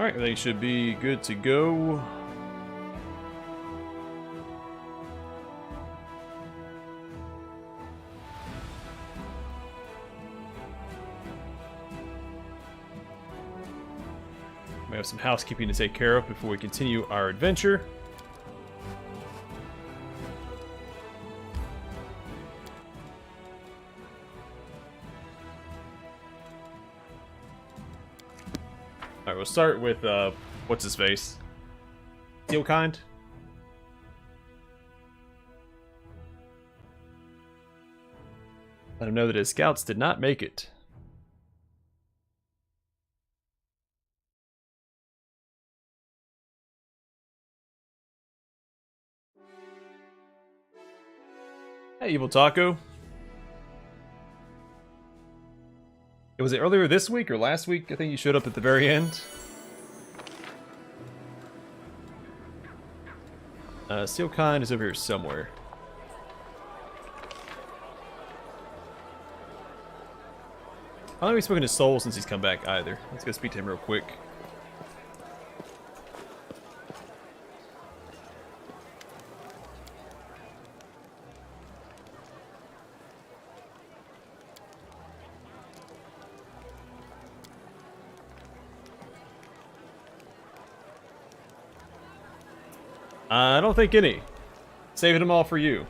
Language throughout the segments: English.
Alright, everything should be good to go. We have some housekeeping to take care of before we continue our adventure. Alright, we'll start with, what's his face? Steelkind? Let him know that his scouts did not make it. Hey, Evil Taco. Was it earlier this week or last week? I think you showed up at the very end. Steelkind is over here somewhere. I don't think we've spoken to Soul since he's come back either. Let's go speak to him real quick. I don't think any. Saving them all for you.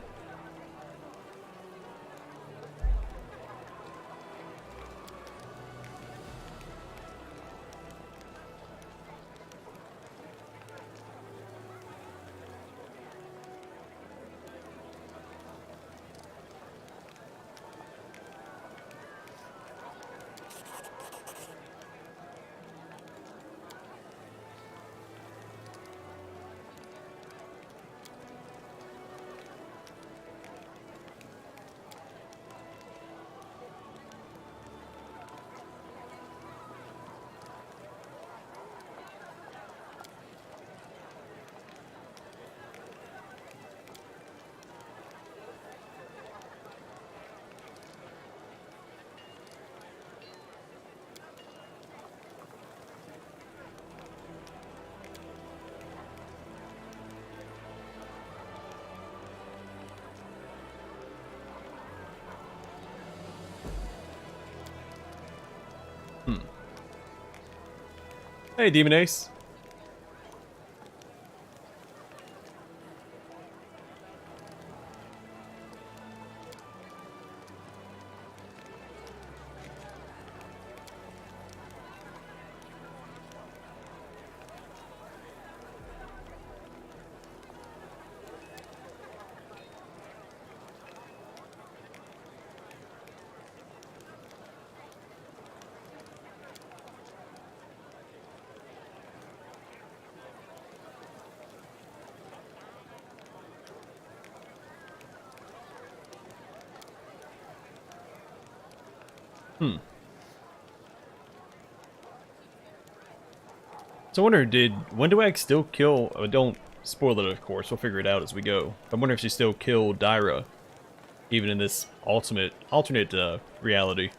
Hey, Demon Ace. So I wonder, did Windowag still kill... don't spoil it, of course. We'll figure it out as we go. I wonder if she still killed Dyra, even in this alternate reality.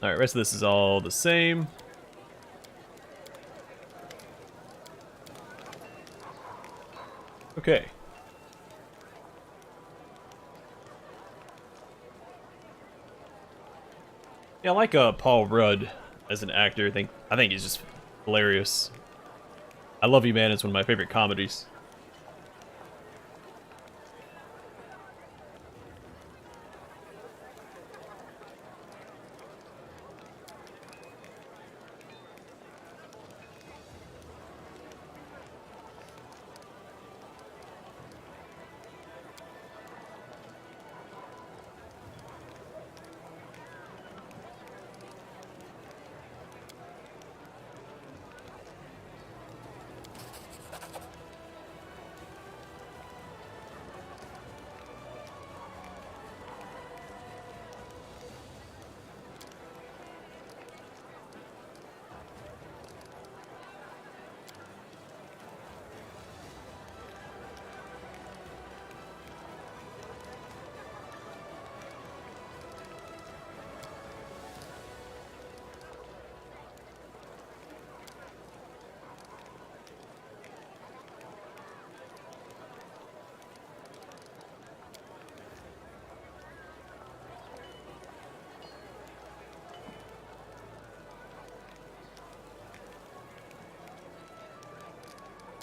Alright, rest of this is all the same. Okay. Yeah, I like Paul Rudd as an actor. I think he's just hilarious. I Love You Man is one of my favorite comedies.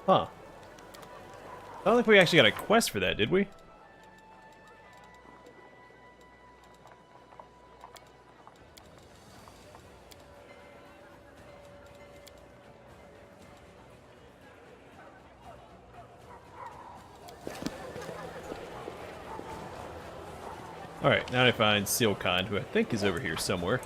Huh. I don't think we actually got a quest for that, did we? Alright, now I find Sealkind, who I think is over here somewhere.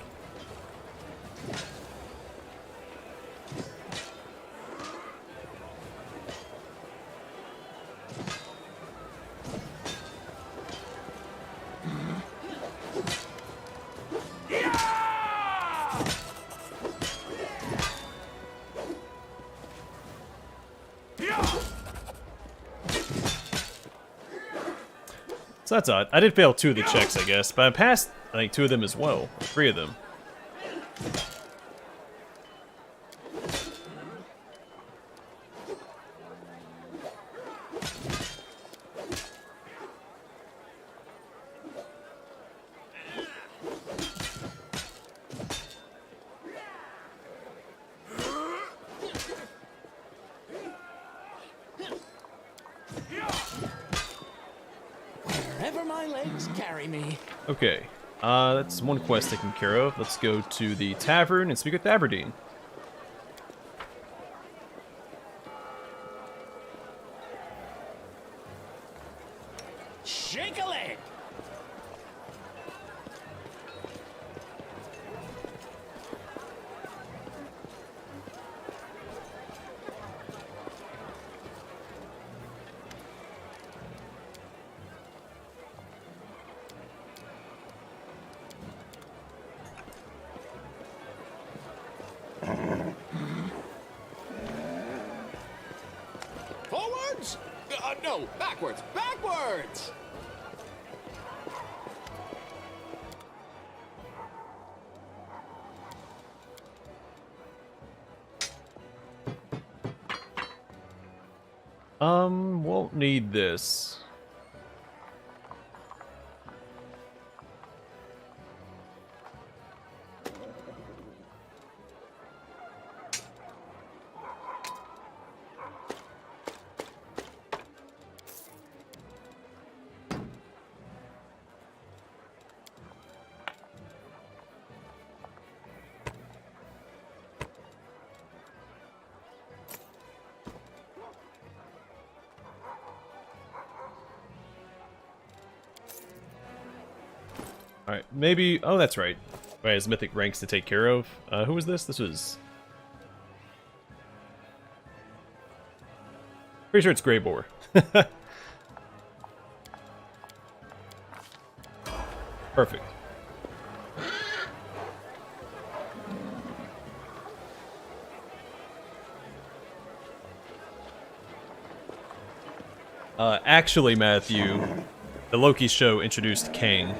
So that's odd. I did fail 2 of the checks, I guess, but I passed, I think, 2 of them as well. 3 of them. Wherever my legs carry me. Okay, that's one quest taken care of. Let's go to the tavern and speak with Aberdeen. Shake a leg. Forwards? No, backwards. Backwards! Won't need this. Alright, maybe... Oh, that's right. Right, has mythic ranks to take care of. Who was this? This was... Pretty sure it's Greybore. Perfect. Actually, Matthew, the Loki show introduced Kang.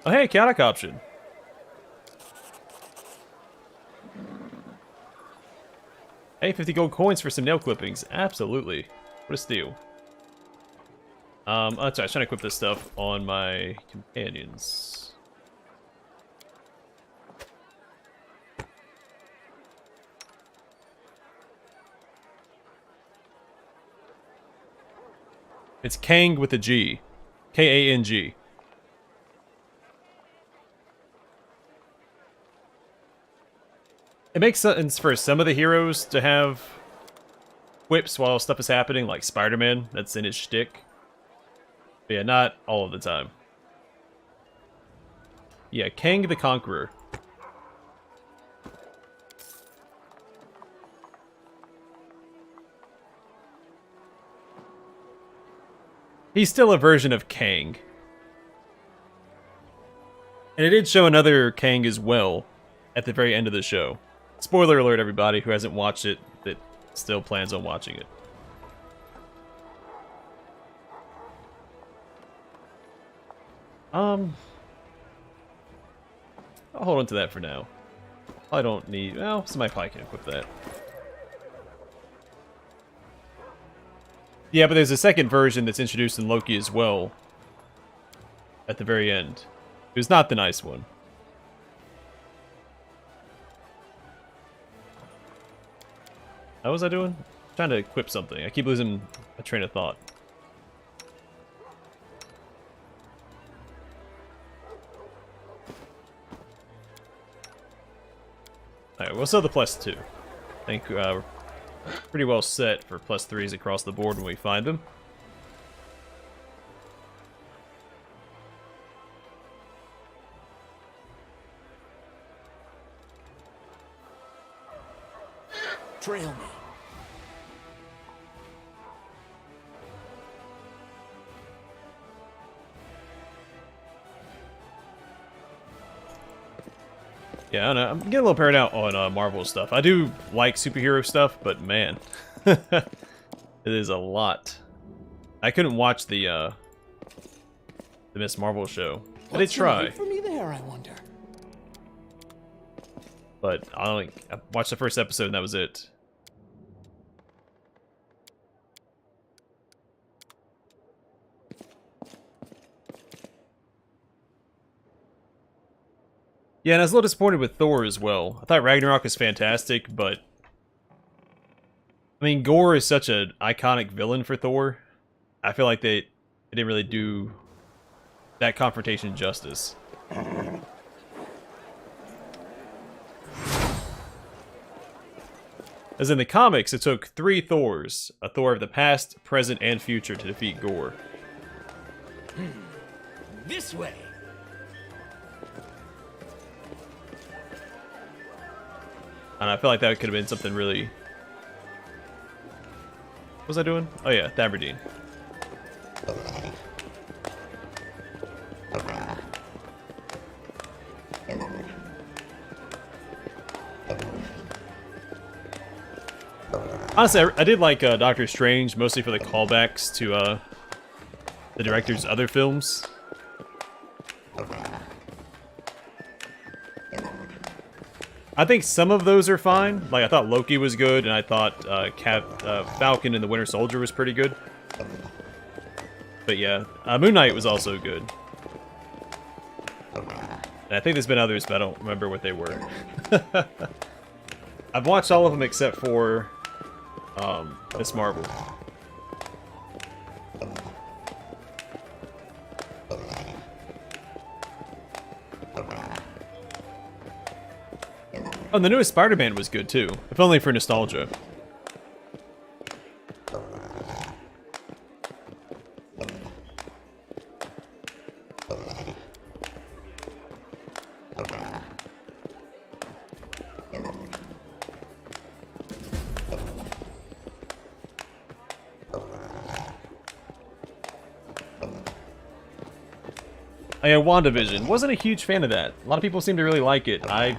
Oh, hey, chaotic option. Hey, 50 gold coins for some nail clippings. Absolutely. What a steal. Oh, that's right. I was trying to equip this stuff on my companions. It's Kang with a G. K-A-N-G. It makes sense for some of the heroes to have whips while stuff is happening, like Spider-Man. That's in his shtick. But yeah, not all of the time. Yeah, Kang the Conqueror. He's still a version of Kang. And it did show another Kang as well at the very end of the show. Spoiler alert, everybody who hasn't watched it that still plans on watching it. I'll hold on to that for now. I don't need... Well, somebody probably can equip that. Yeah, but there's a second version that's introduced in Loki as well. At the very end. It was not the nice one. How was I doing? Trying to equip something. I keep losing a train of thought. Alright, we'll sell the +2. I think we're pretty well set for +3s across the board when we find them. Trail me. Yeah, I don't know. I'm getting a little paranoid out on Marvel stuff. I do like superhero stuff, but man, it is a lot. I couldn't watch the Miss Marvel show. I did What's the try, need for me there, I wonder. but I watched the first episode and that was it. Yeah, and I was a little disappointed with Thor as well. I thought Ragnarok was fantastic, but I mean, Gore is such an iconic villain for Thor. I feel like they didn't really do that confrontation justice. As in the comics, it took 3 Thors, a Thor of the past, present, and future, to defeat Gore. This way. And I feel like that could have been something really... What was I doing? Oh yeah, Thaberdeen. Honestly, I did like Doctor Strange, mostly for the callbacks to the director's other films. I think some of those are fine. Like, I thought Loki was good, and I thought Falcon and the Winter Soldier was pretty good. But yeah, Moon Knight was also good. And I think there's been others, but I don't remember what they were. I've watched all of them except for Miss Marvel. Oh, and the newest Spider-Man was good too, if only for nostalgia. Oh yeah, WandaVision. Wasn't a huge fan of that. A lot of people seem to really like it. Eh.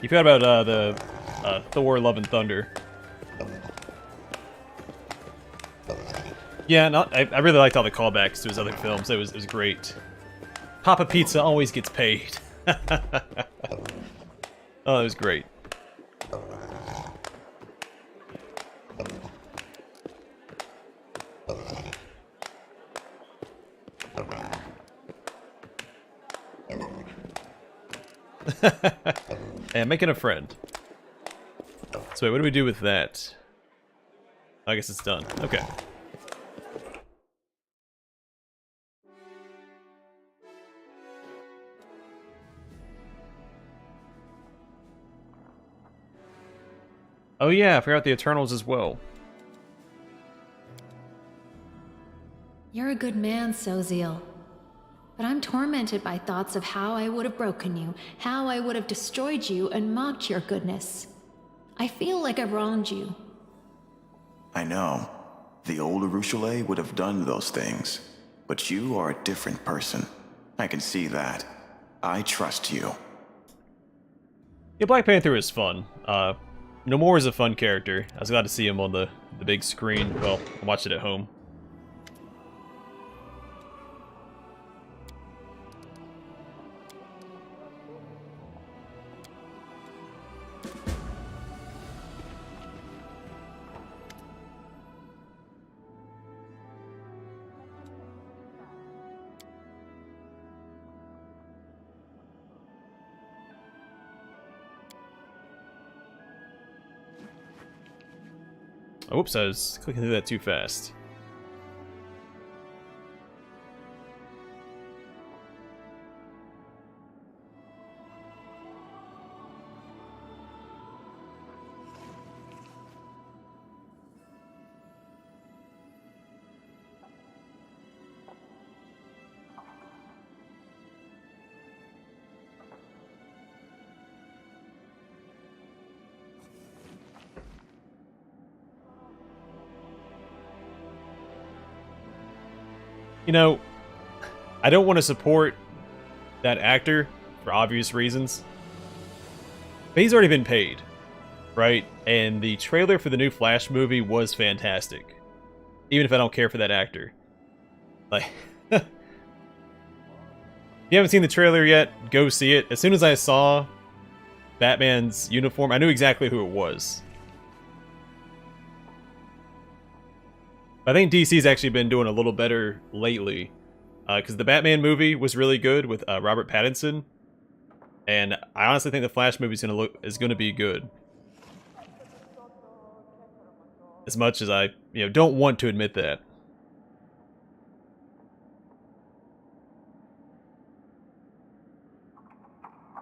You forgot about the Thor: Love and Thunder. Yeah, I really liked all the callbacks to his other films. It was great. Papa Pizza always gets paid. Oh, it was great. And making a friend. So wait, what do we do with that? I guess it's done. Okay. Oh yeah, I forgot the Eternals as well. You're a good man, Soziel. But I'm tormented by thoughts of how I would have broken you, how I would have destroyed you and mocked your goodness. I feel like I've wronged you. I know. The old Urushule would have done those things. But you are a different person. I can see that. I trust you. Yeah, Black Panther is fun. Namor is a fun character. I was glad to see him on the big screen. Well, I watched it at home. Oh, whoops, I was clicking through that too fast. You know, I don't want to support that actor for obvious reasons. But he's already been paid, right? And the trailer for the new Flash movie was fantastic. Even if I don't care for that actor. Like, if you haven't seen the trailer yet, go see it. As soon as I saw Batman's uniform, I knew exactly who it was. I think DC's actually been doing a little better lately. Because the Batman movie was really good with Robert Pattinson. And I honestly think the Flash movie is gonna be good. As much as I, don't want to admit that.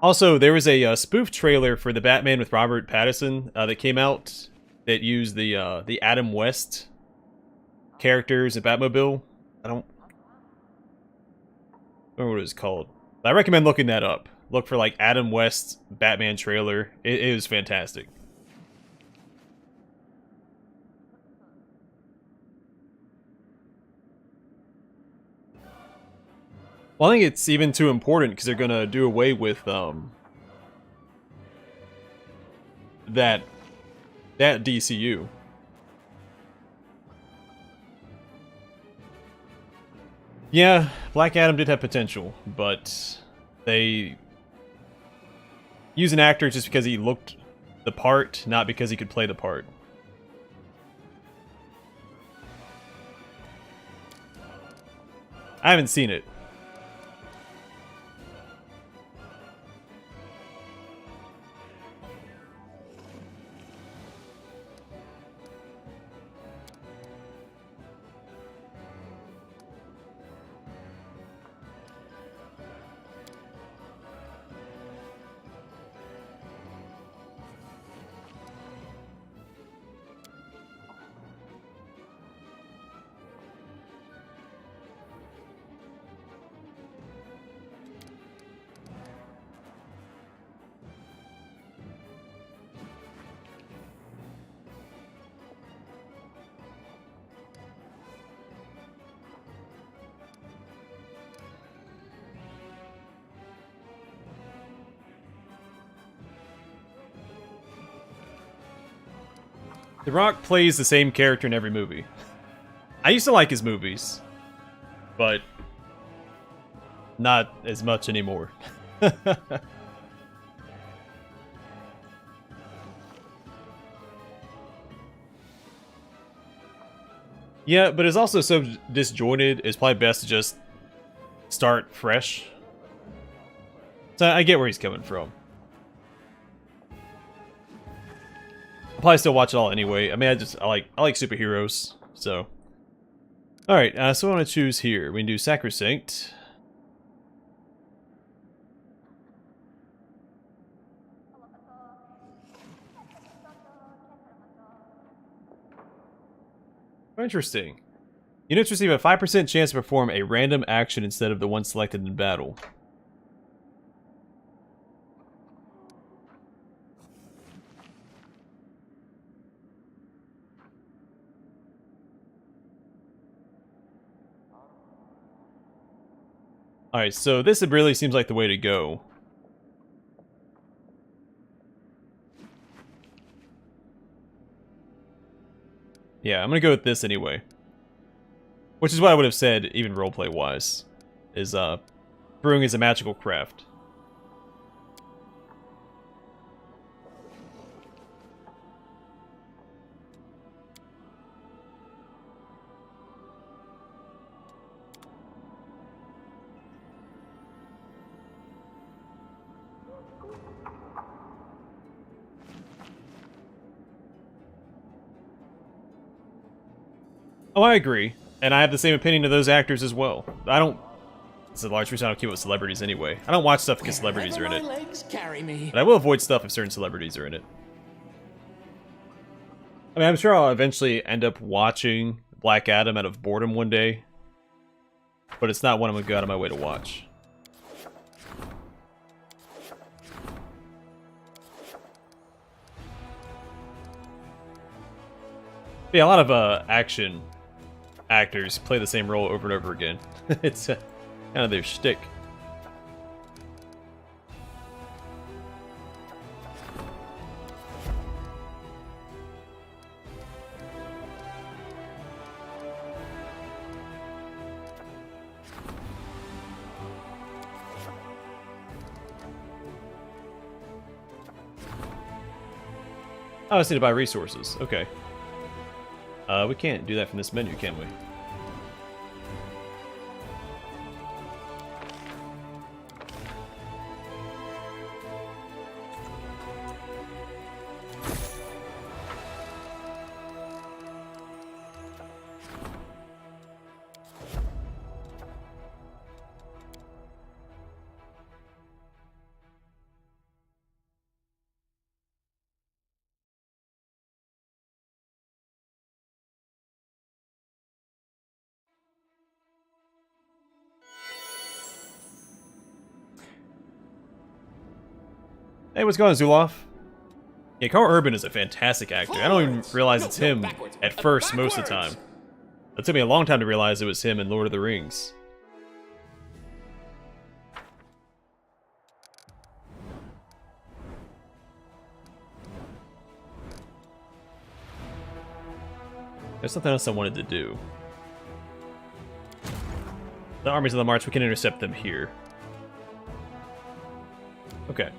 Also, there was a spoof trailer for the Batman with Robert Pattinson that came out that used the Adam West characters in Batmobile. I don't remember what it was called. I recommend looking that up. Look for like Adam West Batman trailer. It was fantastic. Well, I think it's even too important because they're gonna do away with that DCU. Yeah, Black Adam did have potential, but they use an actor just because he looked the part, not because he could play the part. I haven't seen it. The Rock plays the same character in every movie. I used to like his movies, but not as much anymore. Yeah, but it's also so disjointed, it's probably best to just start fresh. So I get where he's coming from. I'll probably still watch it all anyway. I mean, I like superheroes, so. Alright, so I want to choose here. We can do Sacrosanct. Interesting. Units receive a 5% chance to perform a random action instead of the one selected in battle. Alright, so this really seems like the way to go. Yeah, I'm gonna go with this anyway. Which is what I would have said, even roleplay-wise. Is, brewing is a magical craft. Oh, I agree. And I have the same opinion of those actors as well. I don't... It's a large reason I don't keep with celebrities anyway. I don't watch stuff because celebrities are in Wherever it. my legs carry me. But I will avoid stuff if certain celebrities are in it. I mean, I'm sure I'll eventually end up watching Black Adam out of boredom one day. But it's not one I'm going to go out of my way to watch. Yeah, a lot of action actors play the same role over and over again. It's kind of their shtick. Oh, I just need to buy resources. Okay. We can't do that from this menu, can we? Hey, what's going on, Zuloff? Yeah, Carl Urban is a fantastic actor. I don't even realize it's him at first most of the time. It took me a long time to realize it was him in Lord of the Rings. There's something else I wanted to do. The armies of the march, we can intercept them here. Okay.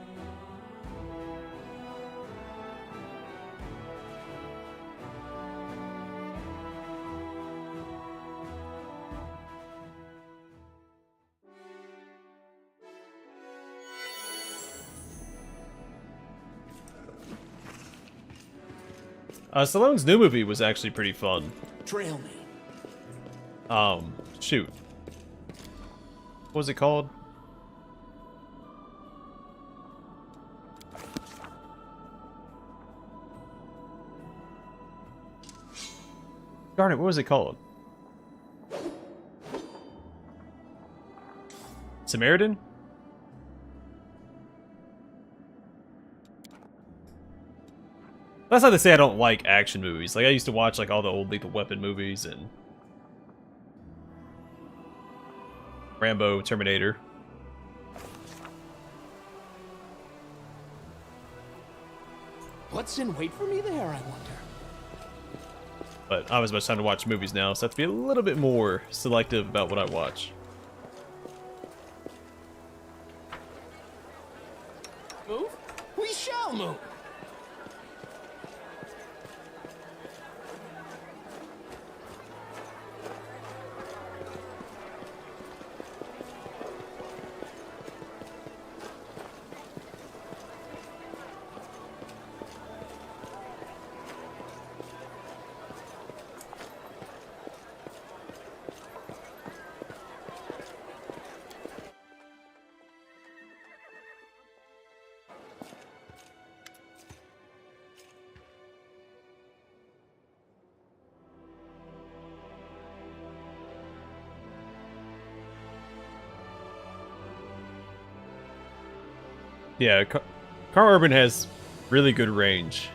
Stallone's new movie was actually pretty fun. Trail me. Shoot. What was it called? Darn it, what was it called? Samaritan? That's not to say I don't like action movies. Like, I used to watch, like, all the old Lethal Weapon movies and Rambo, Terminator. What's in wait for me there, I wonder? But I don't have as much time to watch movies now, so I have to be a little bit more selective about what I watch. Move? We shall move. Yeah, Carl Urban has really good range.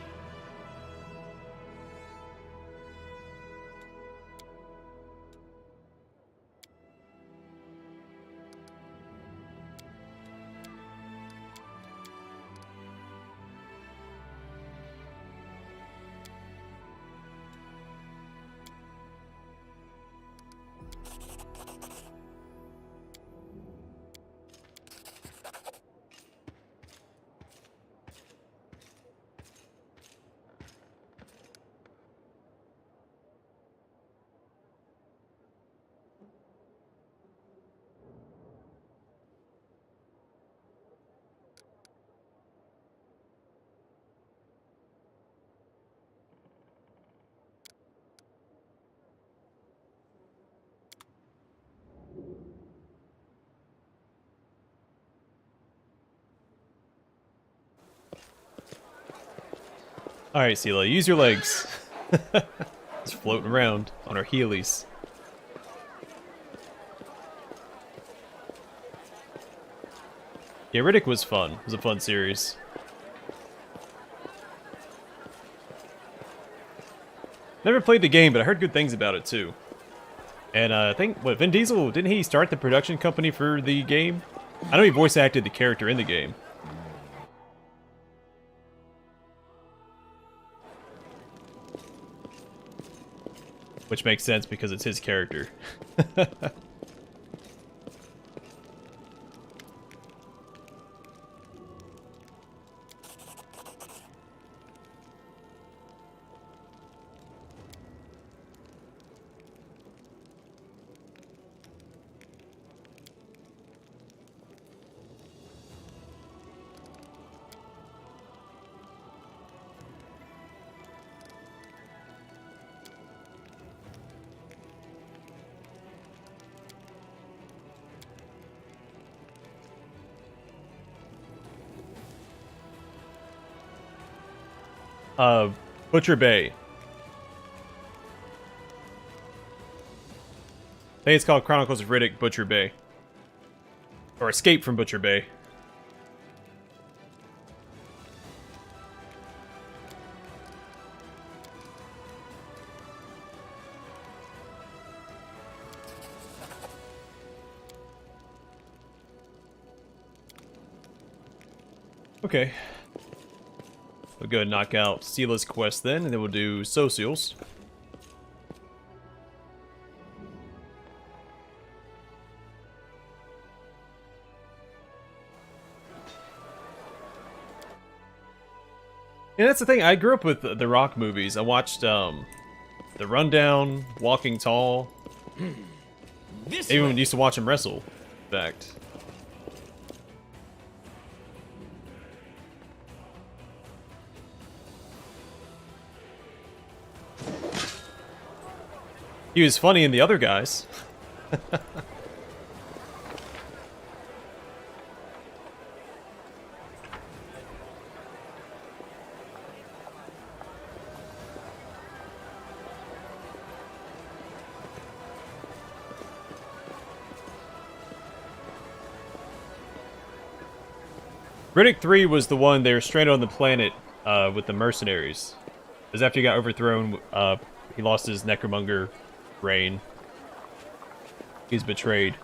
Alright, Sela, use your legs. Just floating around on our heelys. Yeah, Riddick was fun. It was a fun series. Never played the game, but I heard good things about it too. And I think, what, Vin Diesel, didn't he start the production company for the game? I know he voice acted the character in the game. Which makes sense because it's his character. Butcher Bay. I think it's called Chronicles of Riddick, Butcher Bay. Or Escape from Butcher Bay. Okay. We'll go and knock out Sela's quest then, and then we'll do Socials. And that's the thing, I grew up with the Rock movies. I watched The Rundown, Walking Tall. Even used to watch him wrestle, in fact. He was funny in the other guys. Riddick 3 was the one they were stranded on the planet with the mercenaries. Because after he got overthrown, he lost his Necromonger reign. He's betrayed.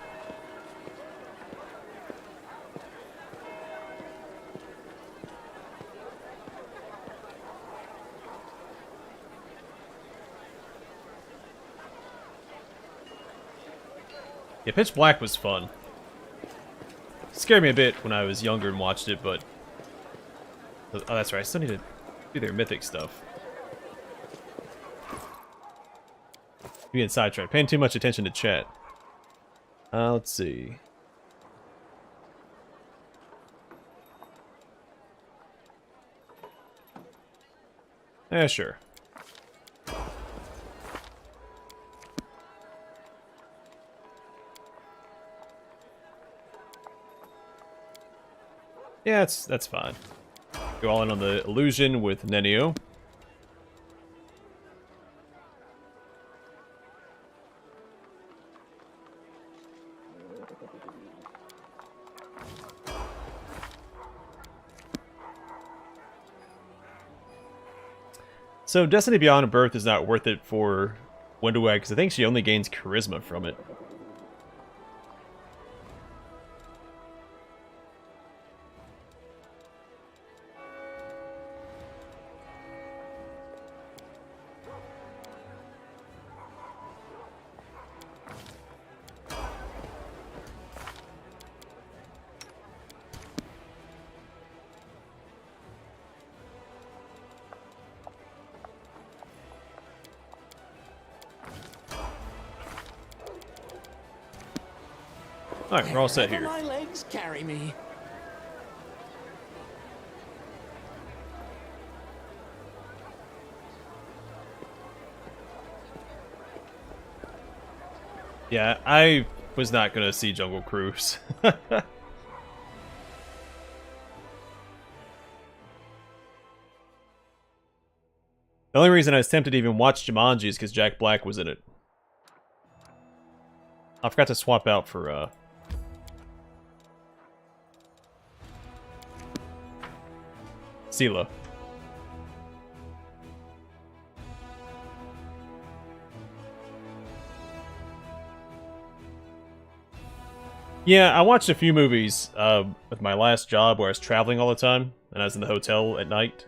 Yeah, Pitch Black was fun. Scared me a bit when I was younger and watched it, but... Oh, that's right, I still need to do their mythic stuff. I'm getting sidetracked, paying too much attention to chat. Let's see. Yeah, sure. Yeah, that's fine. Go all in on the illusion with Nenio. So Destiny Beyond Birth is not worth it for Windowag because I think she only gains charisma from it. Alright, we're all set here. My legs carry me. Yeah, I was not gonna see Jungle Cruise. The only reason I was tempted to even watch Jumanji is because Jack Black was in it. I forgot to swap out for, Sela. Yeah, I watched a few movies with my last job where I was traveling all the time, and I was in the hotel at night.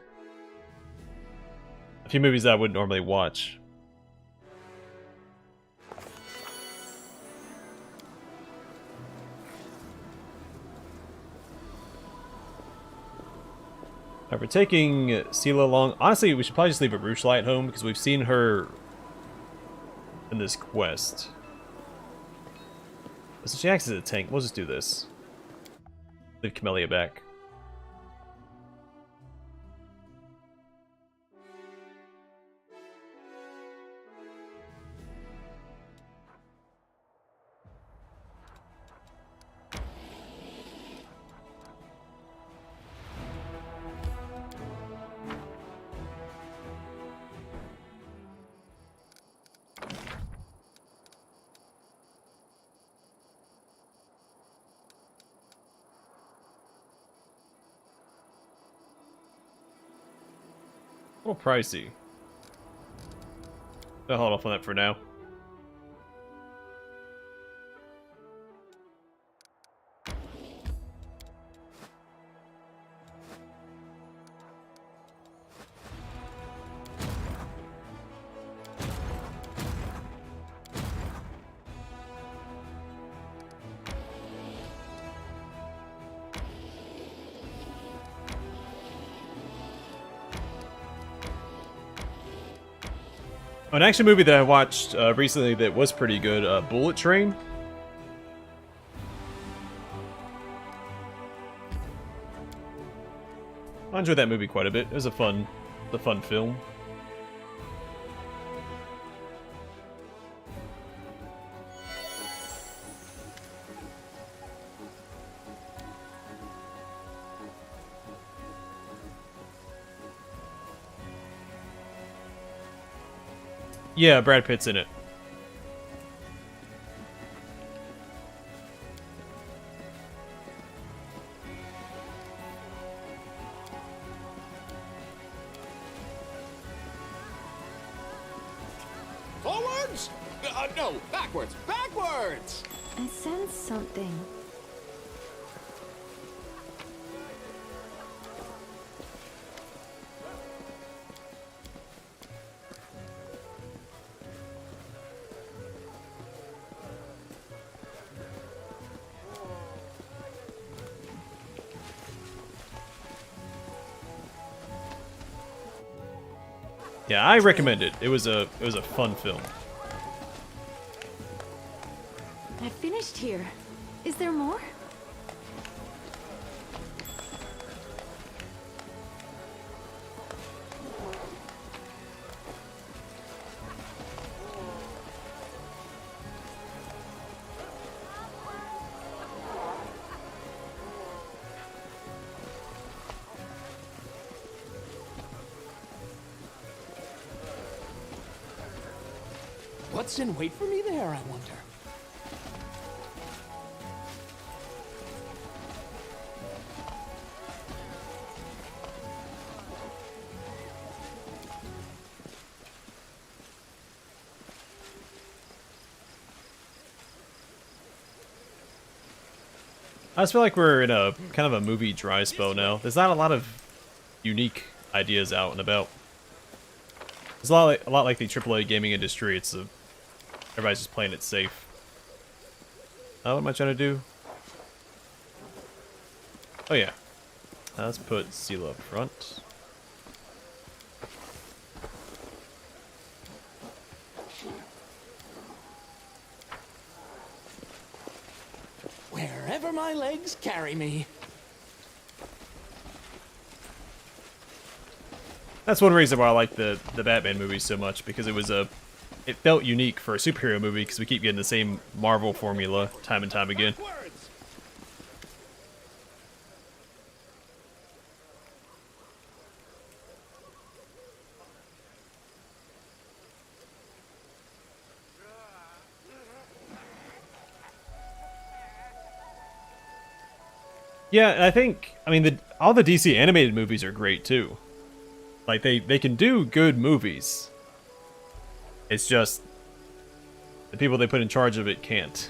A few movies that I wouldn't normally watch. We're taking Sela along. Honestly, we should probably just leave Arushla at home because we've seen her in this quest. So she acts as a tank. We'll just do this. Leave Camellia back. A little pricey. I'll hold off on that for now. An action movie that I watched recently that was pretty good, Bullet Train. I enjoyed that movie quite a bit. It was a fun film. Yeah, Brad Pitt's in it. Forwards? No, backwards, backwards! I sense something. Yeah, I recommend it. It was a fun film. I finished here. Is there more? What's in wait for me there, I wonder? I just feel like we're in a kind of a movie dry spell now. There's not a lot of unique ideas out and about. It's a lot like the AAA gaming industry. It's everybody's just playing it safe. What am I trying to do? Oh yeah. Let's put Sela up front. Wherever my legs carry me. That's one reason why I like the Batman movies so much, because it felt unique for a superhero movie, because we keep getting the same Marvel formula time and time again. Backwards! Yeah, and I think, I mean, all the DC animated movies are great too. Like, they can do good movies. It's just the people they put in charge of it can't.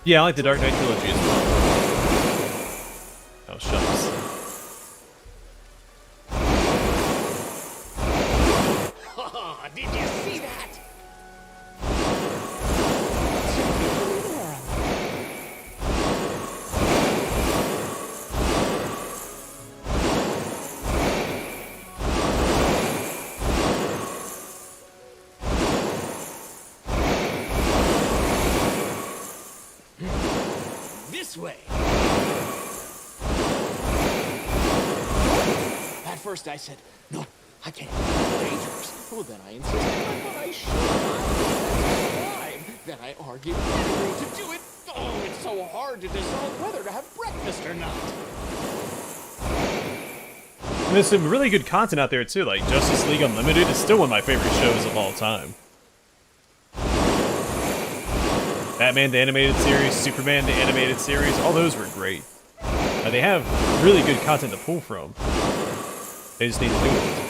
Yeah, I like the Dark Knight trilogy as well. Oh, shucks. Did you see that? This way. At first I said, no, I can't. It's dangerous. Well, then I insisted, but I should. Then I argued to do it. Oh, it's so hard to decide whether to have breakfast or not. And there's some really good content out there too, like Justice League Unlimited is still one of my favorite shows of all time. Batman the Animated Series, Superman the Animated Series, all those were great. They have really good content to pull from. They just need to do it.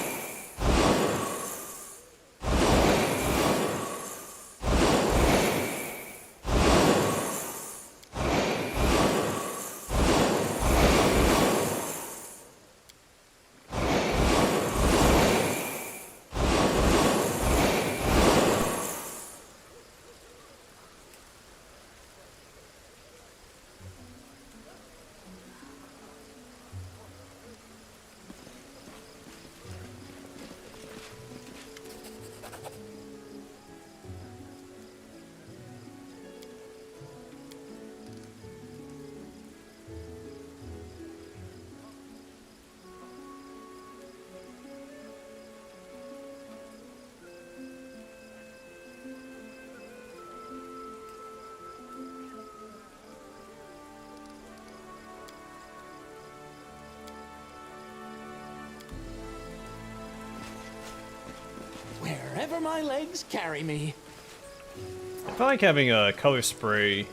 Wherever my legs carry me. I feel like having a color spray.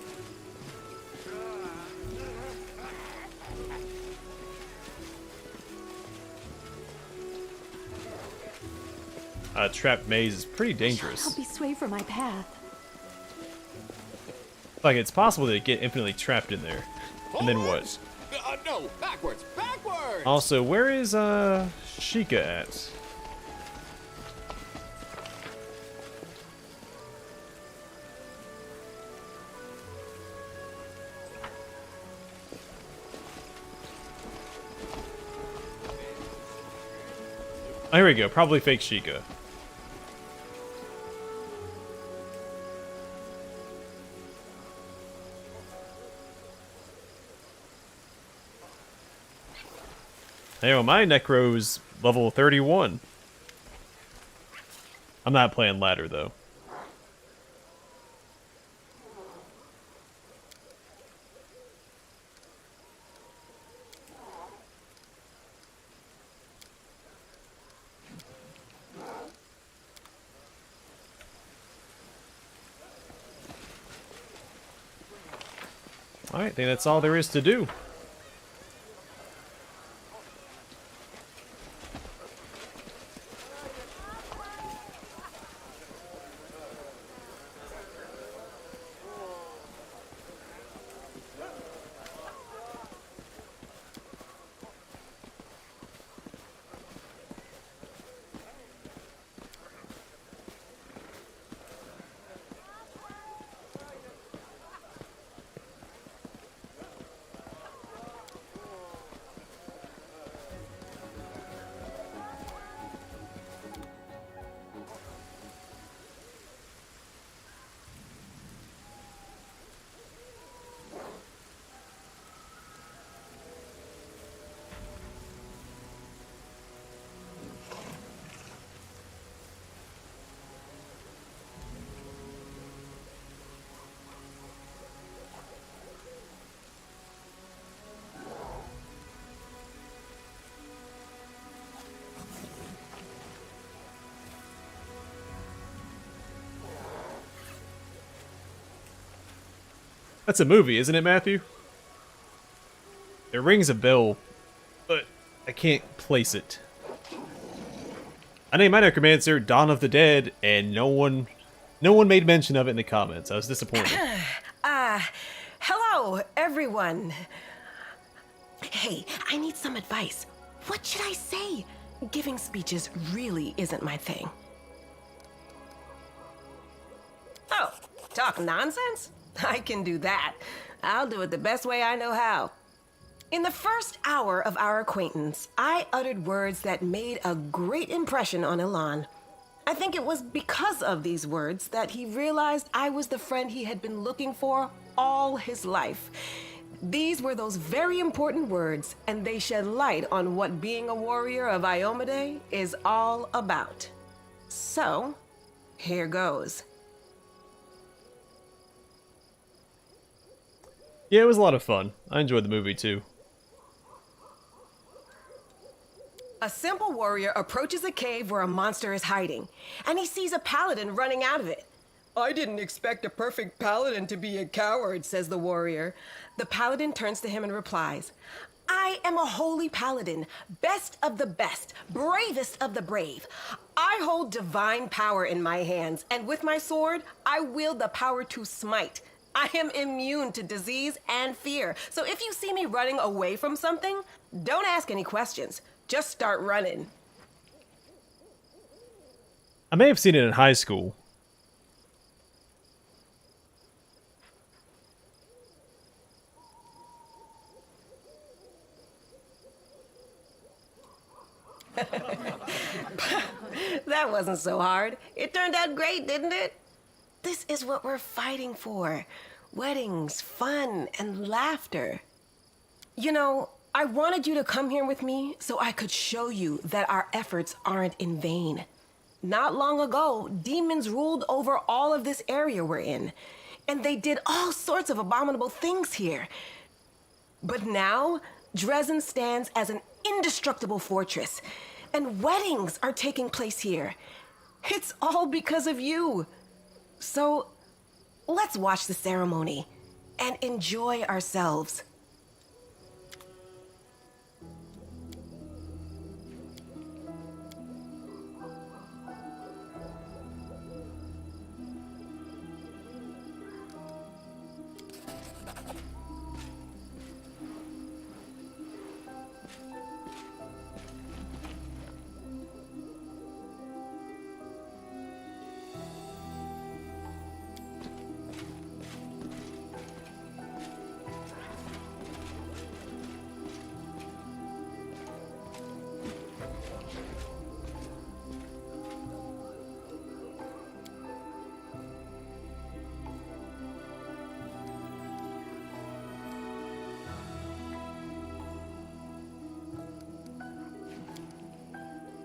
Trapped maze is pretty dangerous. Help me sway from my path. Like, it's possible to get infinitely trapped in there. And then what? No, backwards, backwards! Also, where is Sheikah at? Oh, here we go. Probably fake Sheikah. Hey, well, my Necro's level 31. I'm not playing ladder, though. Alright, I think that's all there is to do. That's a movie, isn't it, Matthew? It rings a bell, but I can't place it. I named my necromancer Dawn of the Dead, and no one made mention of it in the comments. I was disappointed. Hello, everyone. Hey, I need some advice. What should I say? Giving speeches really isn't my thing. Oh, talk nonsense? I can do that. I'll do it the best way I know how. In the first hour of our acquaintance, I uttered words that made a great impression on Elan. I think it was because of these words that he realized I was the friend he had been looking for all his life. These were those very important words, and they shed light on what being a warrior of Iomade is all about. So, here goes. Yeah, it was a lot of fun. I enjoyed the movie too. A simple warrior approaches a cave where a monster is hiding, and he sees a paladin running out of it. I didn't expect a perfect paladin to be a coward, says the warrior. The paladin turns to him and replies, I am a holy paladin, best of the best, bravest of the brave. I hold divine power in my hands, and with my sword, I wield the power to smite. I am immune to disease and fear, so if you see me running away from something, don't ask any questions. Just start running. I may have seen it in high school. That wasn't so hard. It turned out great, didn't it? This is what we're fighting for. Weddings, fun, and laughter. You know, I wanted you to come here with me so I could show you that our efforts aren't in vain. Not long ago, demons ruled over all of this area we're in, and they did all sorts of abominable things here. But now, Dresden stands as an indestructible fortress, and weddings are taking place here. It's all because of you. So, let's watch the ceremony and enjoy ourselves.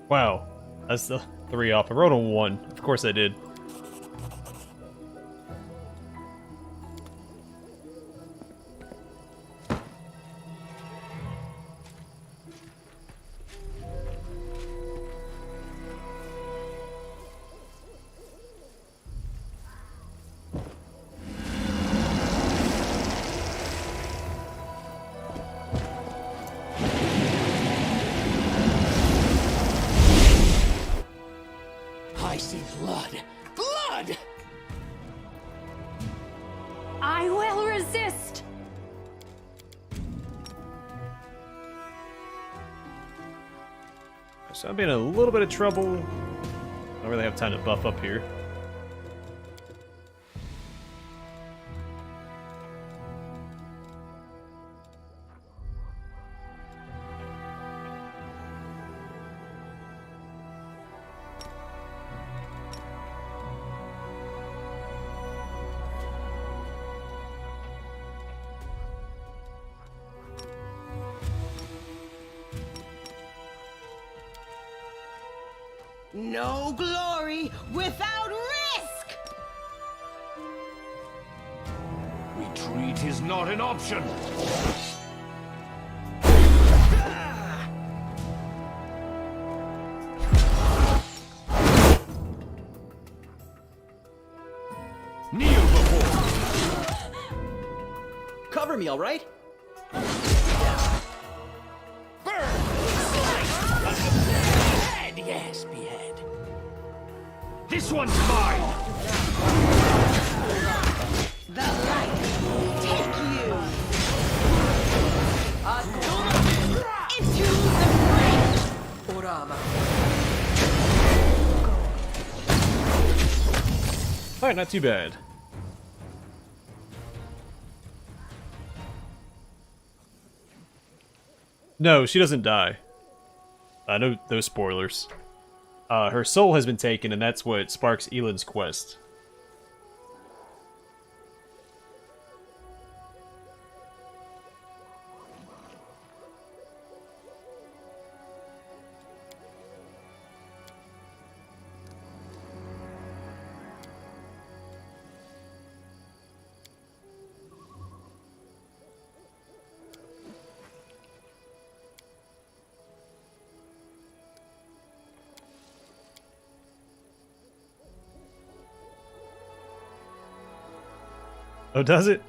Wow, that's the 3 off. I wrote on 1. Of course I did. I see blood. Blood! I will resist! So I'm in a little bit of trouble. I don't really have time to buff up here. No glory without risk! Retreat is not an option. Kneel before. me, all right? Behead, yes, behead. This one's mine. The light take you into the breach. Orama. Alright, not too bad. No, she doesn't die. No spoilers. Her soul has been taken, and that's what sparks Elin's quest. Oh, does it?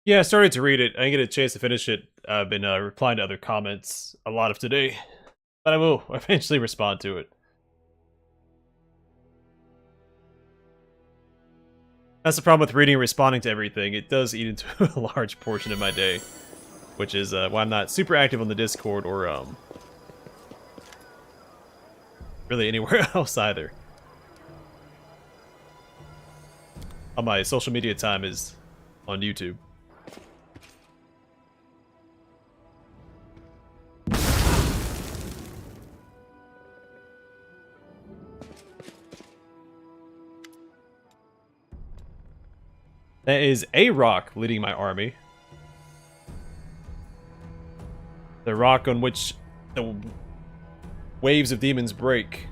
Yeah, I started to read it. I didn't get a chance to finish it. I've been replying to other comments a lot of today, but I will eventually respond to it. That's the problem with reading and responding to everything. It does eat into a large portion of my day, which is why I'm not super active on the Discord or really anywhere else either. All my social media time is on YouTube. That is a rock leading my army. The rock on which the waves of demons break.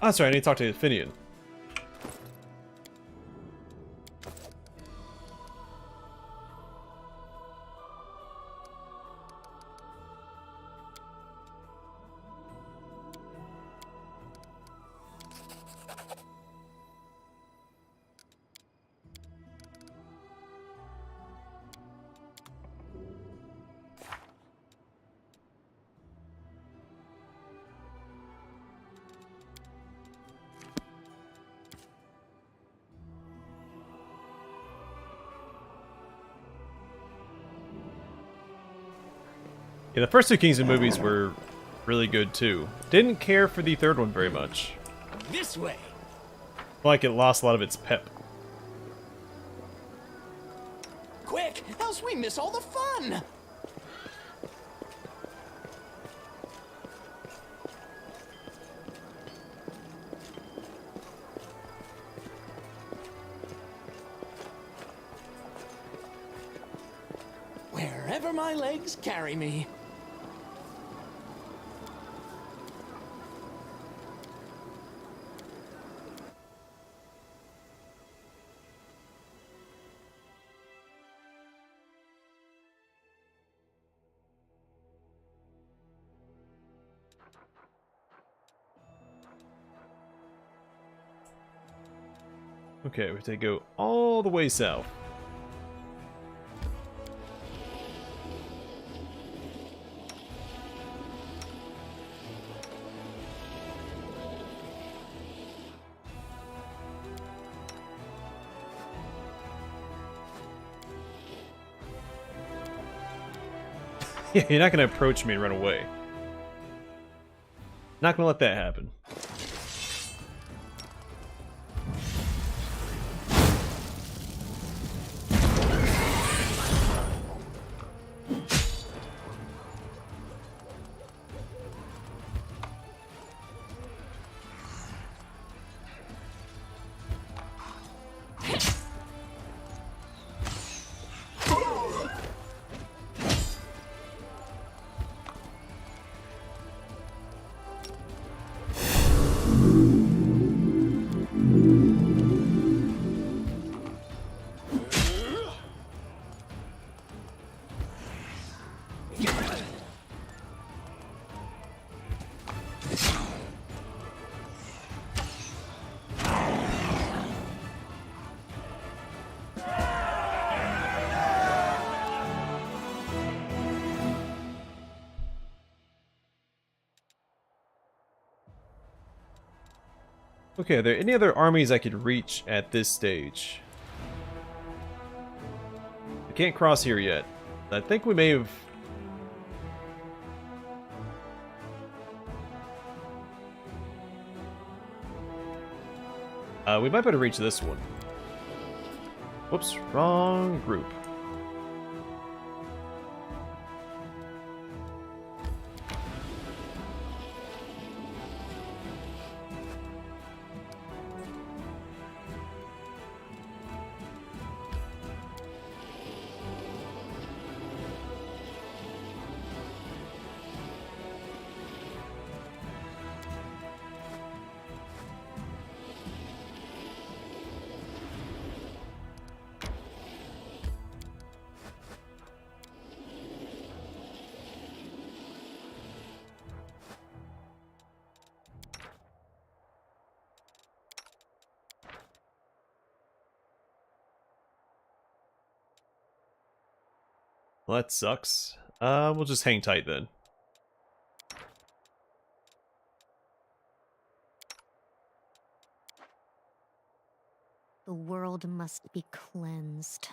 Oh, sorry, I need to talk to Finian. Yeah, the first two Kingsman movies were really good too. Didn't care for the third one very much. This way. Like it lost a lot of its pep. Quick, else we miss all the fun. Wherever my legs carry me. Okay, we have to go all the way south. Yeah, you're not gonna approach me and run away. Not gonna let that happen. Okay, are there any other armies I could reach at this stage? I can't cross here yet. I think we may have... we might better reach this one. Whoops, wrong group. Well, that sucks. We'll just hang tight then. The world must be cleansed.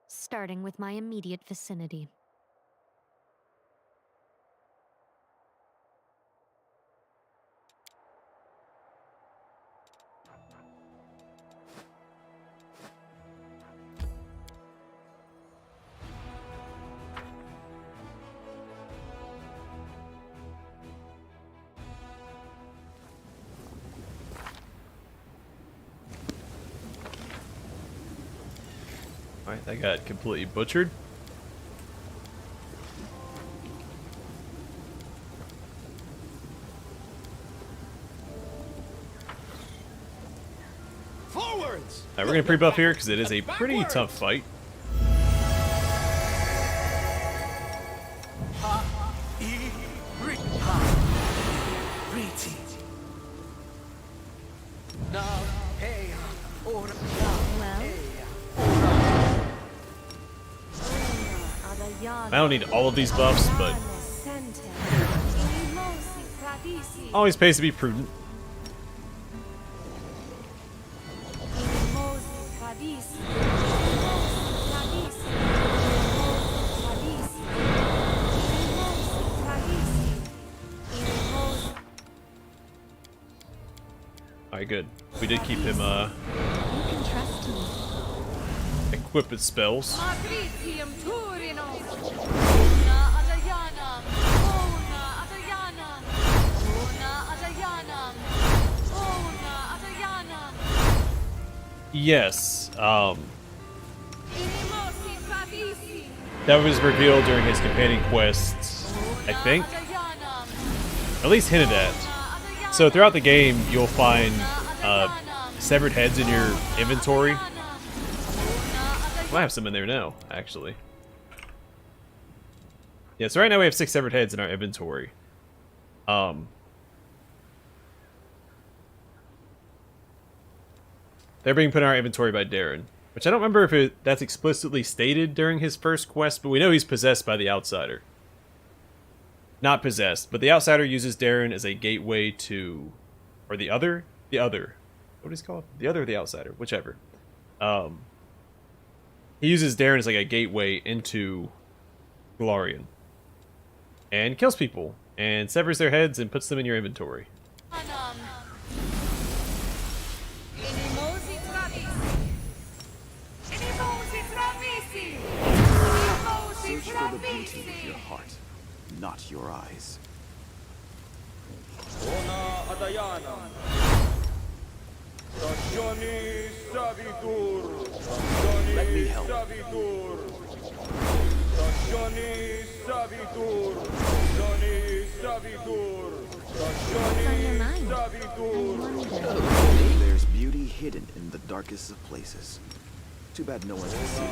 Starting with my immediate vicinity. Alright, that got completely butchered. Forwards! Alright, we're gonna pre-buff here because it is a pretty tough fight. I don't need all of these buffs, but always pays to be prudent. Alright, good. We did keep him You can trust me. equipped with spells. Yes, that was revealed during his companion quests, I think. At least hinted at. So throughout the game, you'll find severed heads in your inventory. I have some in there now, actually. Yeah, so right now we have 6 severed heads in our inventory. They're being put in our inventory by Darren, which I don't remember if that's explicitly stated during his first quest, but we know he's possessed by the Outsider. Not possessed, but the Outsider uses Darren as a gateway to... Or the other? The other. What is it called? The other or the Outsider? Whichever. He uses Darren as like a gateway into Galarian. And kills people. And severs their heads and puts them in your inventory. Search for the beauty with your heart, not your eyes. Let me help. What's on your mind? I wonder. There's beauty hidden in the darkest of places. Too bad no one can see it.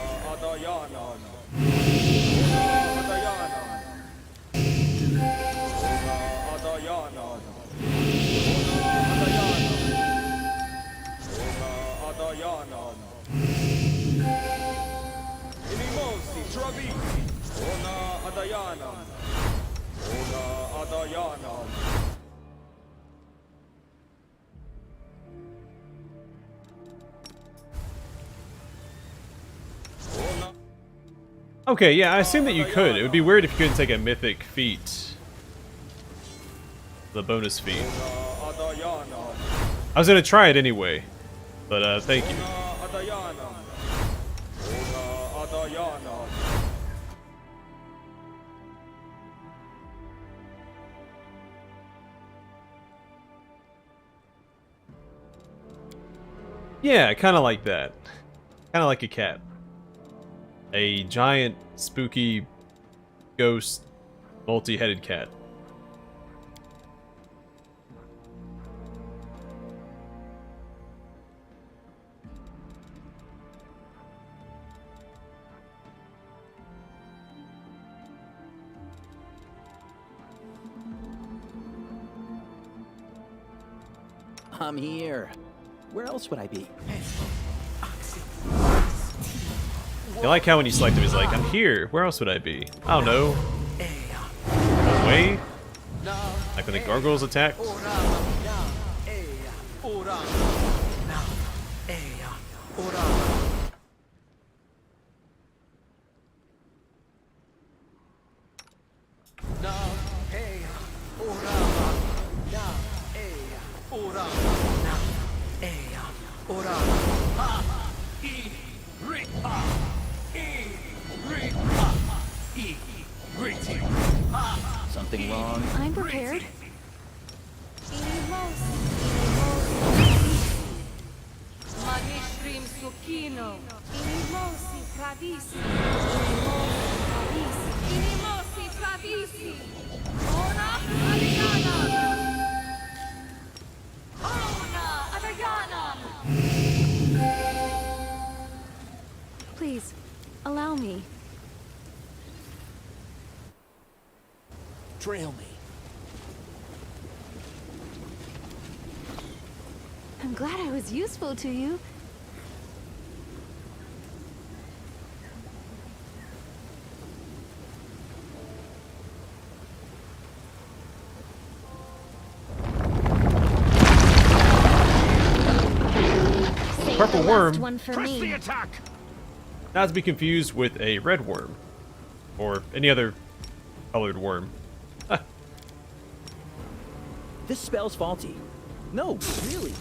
Okay, yeah, I assume that you could. It would be weird if you couldn't take a mythic feat. The bonus feat. I was gonna try it anyway, but thank you. Yeah, kind of like that. Kind of like a cat. A giant, spooky, ghost, multi-headed cat. I'm here. Where else would I be? I like how when you select him, he's like, I'm here. Where else would I be? I don't know. Away? Like when the gargoyles attacked? Something wrong? I'm prepared. trail me. I'm glad I was useful to you. Save Purple the worm. last one for Press me. the attack! Not to be confused with a red worm. Or any other colored worm. This spell's faulty. No, really.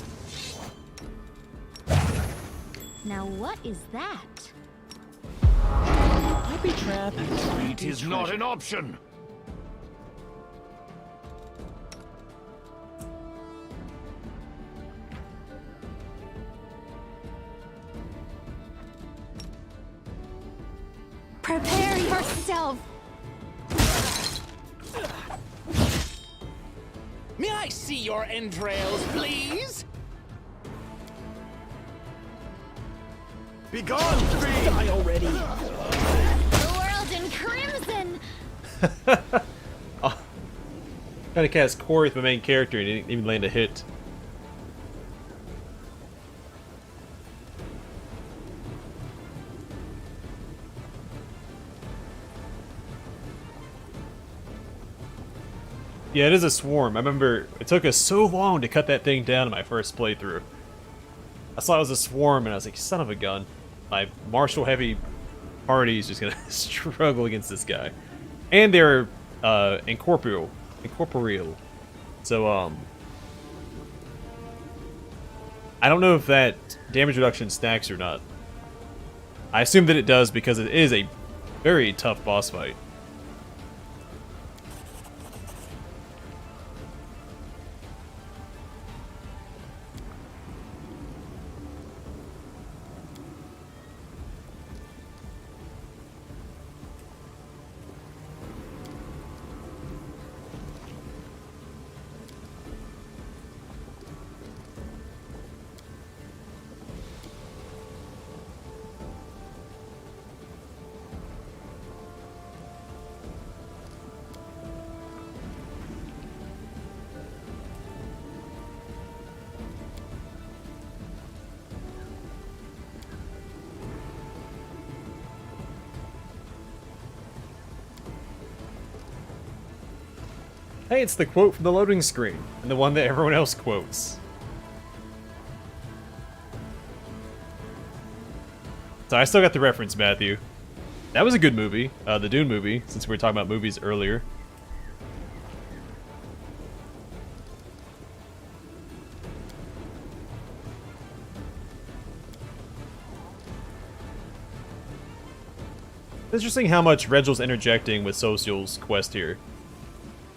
Now what is that? I'd be trapped. Retreat is not an option. Prepare yourself. May I see your entrails, please? Begone, fiend! Die already. The world in crimson. Trying to cast Corey as my main character and he didn't even land a hit. Yeah, it is a swarm. I remember it took us so long to cut that thing down in my first playthrough. I saw it was a swarm and I was like, son of a gun. My martial heavy party is just gonna struggle against this guy. And they're incorporeal. So I don't know if that damage reduction stacks or not. I assume that it does because it is a very tough boss fight. Hey, it's the quote from the loading screen, and the one that everyone else quotes. So I still got the reference, Matthew. That was a good movie, the Dune movie, since we were talking about movies earlier. It's interesting how much Regel's interjecting with Social's quest here.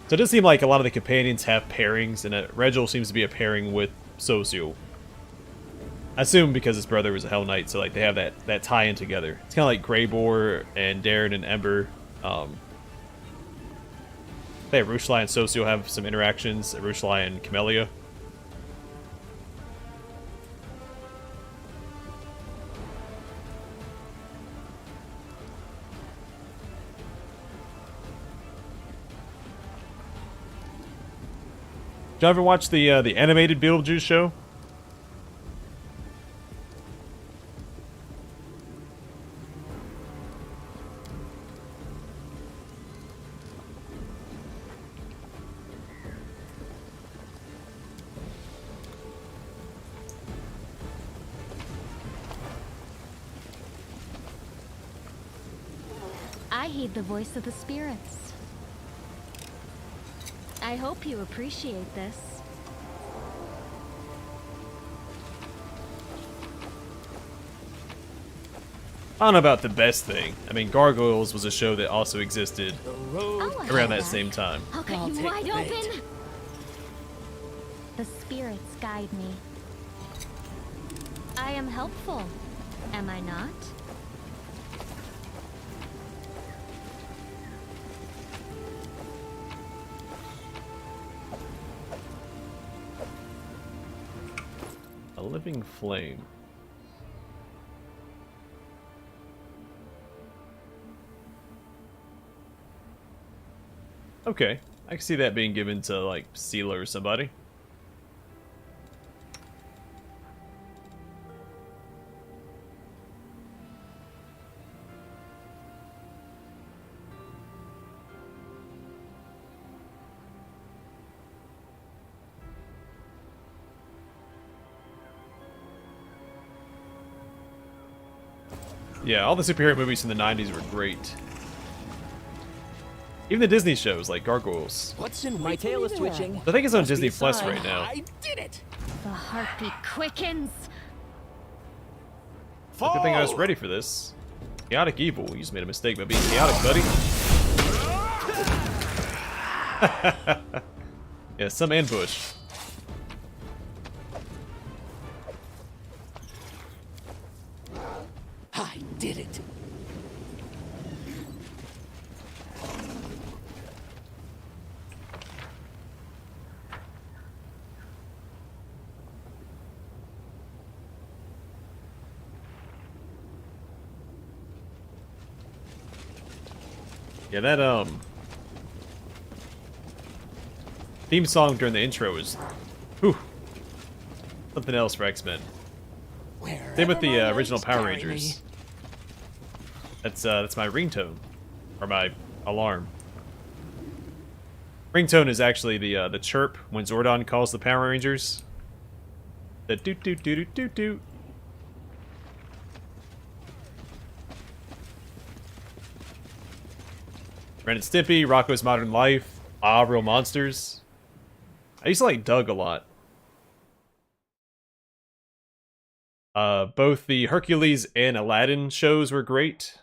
So it does seem like a lot of the companions have pairings, and Regil seems to be a pairing with Social. I assume because his brother was a Hell Knight, so like they have that tie-in together. It's kind of like Greybor and Darren and Ember. Rushlai and Social have some interactions. Rushlai and Camellia. Did you ever watch the animated Beetlejuice show? I heed the voice of the spirits. I hope you appreciate this. I don't know about the best thing. I mean, Gargoyles was a show that also existed around that same time. I'll cut you take wide the bait. open. The spirits guide me. I am helpful, am I not? A living flame. Okay. I can see that being given to, like, Sealer or somebody. Yeah, all the superhero movies in the 90s were great. Even the Disney shows, like Gargoyles. What's in My wait for tail me is there? twitching. I think it's on Must be Disney a Plus sign. right now. I did it. The heartbeat quickens. Good thing I was ready for this. Chaotic evil. You just made a mistake by being chaotic, buddy. Yeah, some ambush. I did it. Yeah, that theme song during the intro was, whew, something else for X-Men. Same with the original Power Rangers. That's my ringtone, or my alarm. Ringtone is actually the chirp when Zordon calls the Power Rangers. The doot doot doot doot doot doot. Ren and Stimpy, Rocko's Modern Life, Real Monsters. I used to like Doug a lot. Both the Hercules and Aladdin shows were great.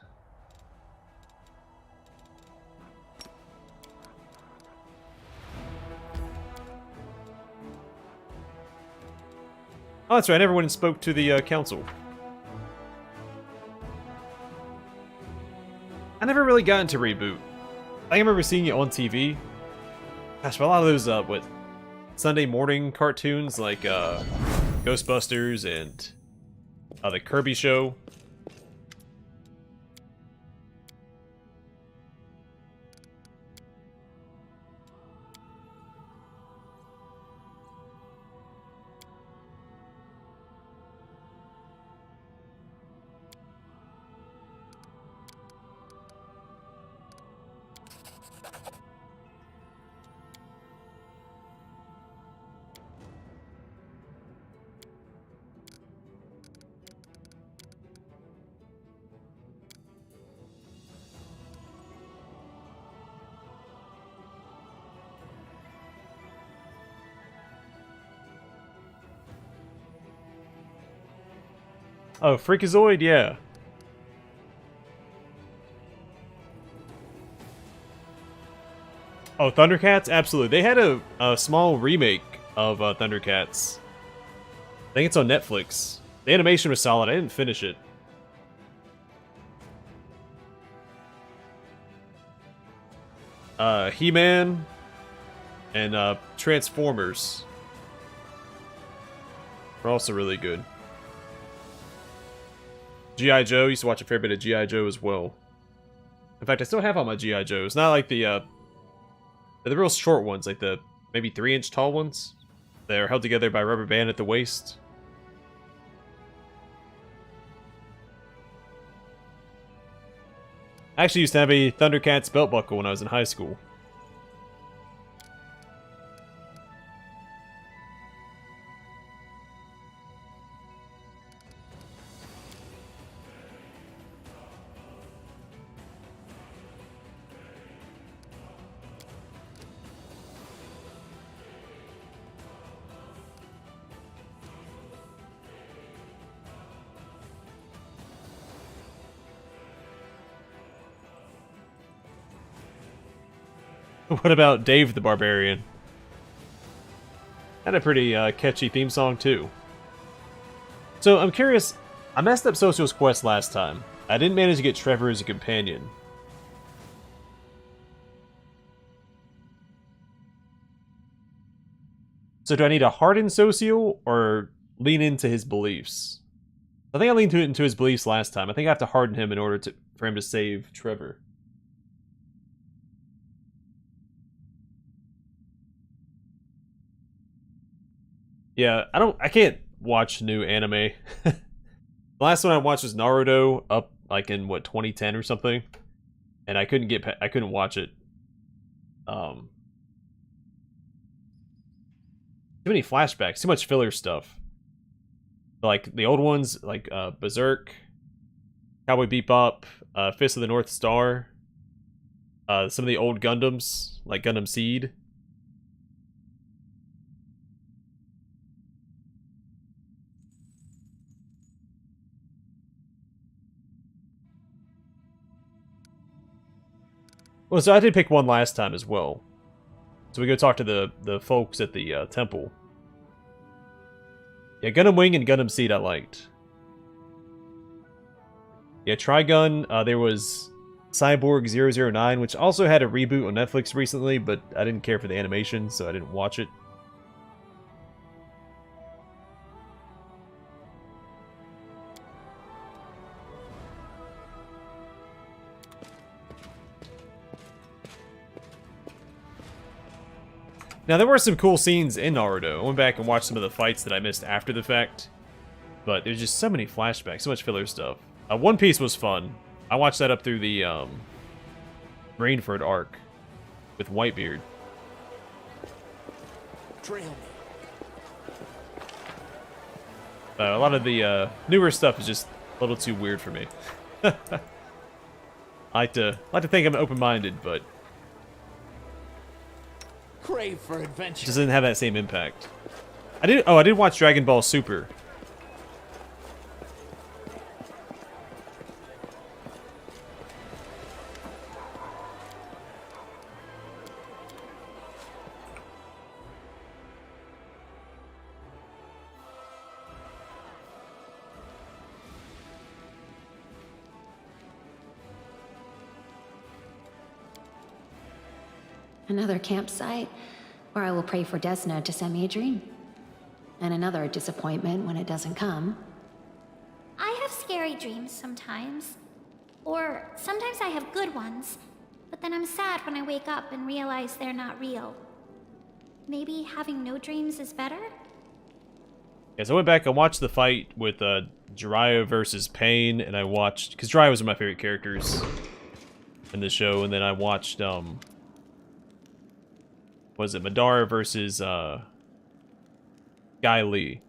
Oh, that's right, I never went and spoke to the council. I never really got into Reboot. I remember seeing it on TV. Gosh, but a lot of those, what, Sunday morning cartoons, like, Ghostbusters and, the Kirby Show. Oh, Freakazoid, yeah. Oh, Thundercats? Absolutely. They had a small remake of Thundercats. I think it's on Netflix. The animation was solid. I didn't finish it. He-Man and Transformers are also really good. G.I. Joe, used to watch a fair bit of G.I. Joe as well. In fact, I still have all my G.I. Joes. Not like the real short ones, like the maybe 3-inch tall ones. They're held together by a rubber band at the waist. I actually used to have a Thundercats belt buckle when I was in high school. What about Dave the Barbarian? Had a pretty catchy theme song too. So I'm curious, I messed up Social's quest last time. I didn't manage to get Trevor as a companion. So do I need to harden Social or lean into his beliefs? I think I leaned into his beliefs last time. I think I have to harden him in order for him to save Trevor. Yeah, I can't watch new anime. The last one I watched was Naruto, up like in what 2010 or something, and I couldn't watch it. Too many flashbacks, too much filler stuff. Like the old ones, like Berserk, Cowboy Bebop, Fist of the North Star, some of the old Gundams, like Gundam Seed. Well, so I did pick one last time as well. So we go talk to the folks at the temple. Yeah, Gundam Wing and Gundam Seed I liked. Yeah, Trigun, there was Cyborg 009, which also had a reboot on Netflix recently, but I didn't care for the animation, so I didn't watch it. Now, there were some cool scenes in Naruto. I went back and watched some of the fights that I missed after the fact. But there's just so many flashbacks, so much filler stuff. One Piece was fun. I watched that up through the Rainford arc with Whitebeard. Trail me. A lot of the newer stuff is just a little too weird for me. I like to think I'm open-minded, but Crave for adventure. it doesn't have that same impact. I did watch Dragon Ball Super. Another campsite where I will pray for Desna to send me a dream. And another disappointment when it doesn't come. I have scary dreams sometimes. Or sometimes I have good ones. But then I'm sad when I wake up and realize they're not real. Maybe having no dreams is better? Yeah, so I went back and watched the fight with Jiraiya versus Pain, and I watched... Because Jiraiya was one of my favorite characters in the show, and then I watched... was it Madara versus Guy Lee?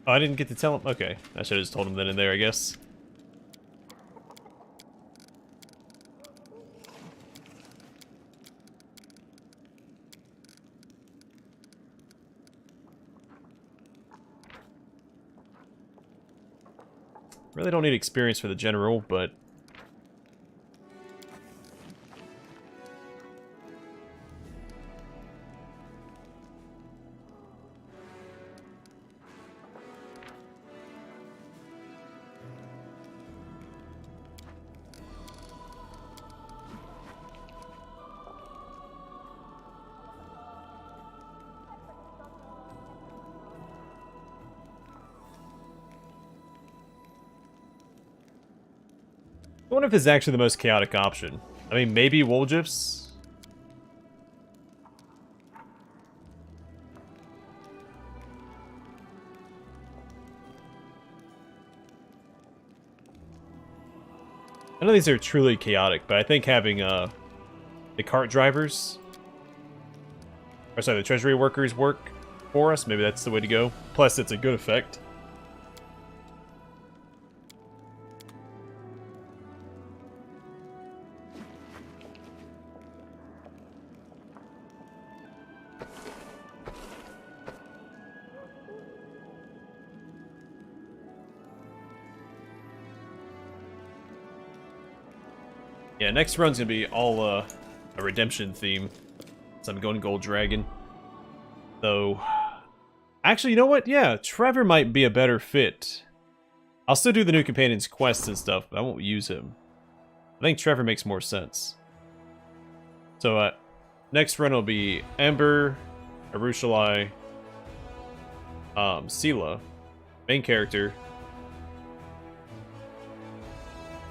Oh, I didn't get to tell him? Okay, I should have just told him that in there, I guess. Really don't need experience for the general, but... I wonder if this is actually the most chaotic option. I mean, maybe Woljif's? I know these are truly chaotic, but I think having the cart drivers, or sorry, the treasury workers work for us, maybe that's the way to go. Plus, it's a good effect. Yeah, next run's gonna be all a redemption theme. So I'm going Gold Dragon. Though, actually, you know what? Yeah, Trevor might be a better fit. I'll still do the new companion's quests and stuff, but I won't use him. I think Trevor makes more sense. So, next run will be Ember, Arushali, Sela, main character,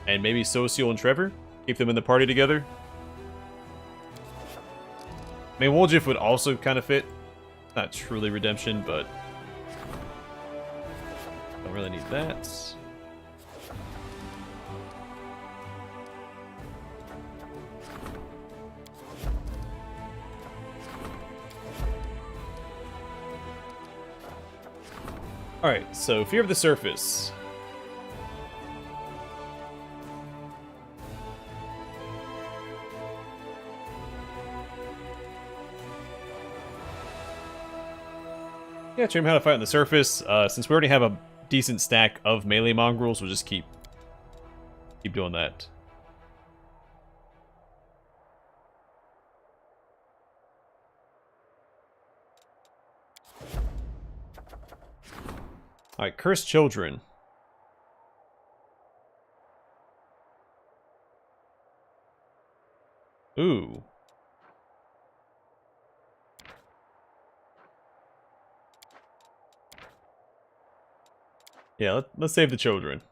and maybe Social and Trevor. Keep them in the party together. I mean, Woljif would also kind of fit. Not truly redemption, but don't really need that. Alright, so Fear of the Surface. Yeah, show him how to fight on the surface. Since we already have a decent stack of melee mongrels, we'll just keep doing that. Alright, Cursed Children. Ooh. Yeah, let's save the children.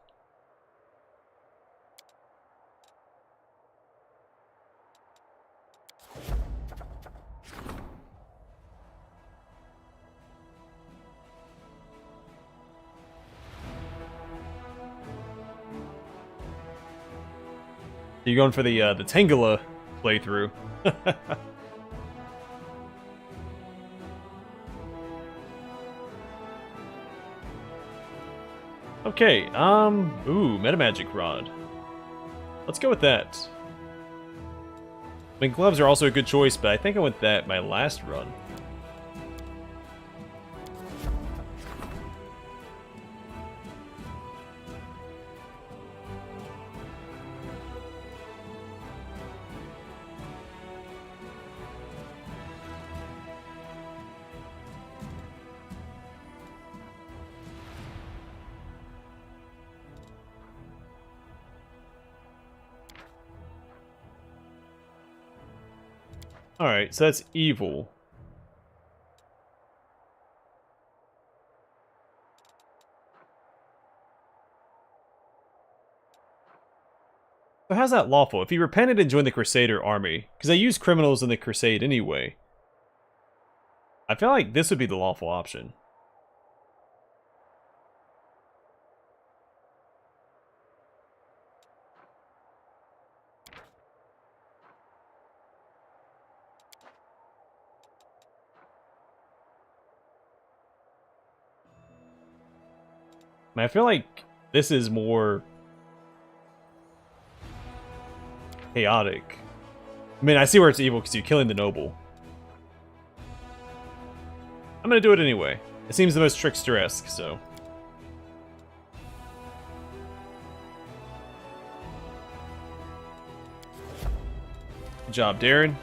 You're going for the Tangela playthrough. Okay, ooh, Metamagic Rod. Let's go with that. I mean, gloves are also a good choice, but I think I went that my last run. Alright, so that's evil. So how's that lawful? If he repented and joined the Crusader army, because I use criminals in the Crusade anyway, I feel like this would be the lawful option. I feel like this is more chaotic. I mean, I see where it's evil because you're killing the noble. I'm gonna do it anyway. It seems the most trickster-esque, so. Good job, Darren.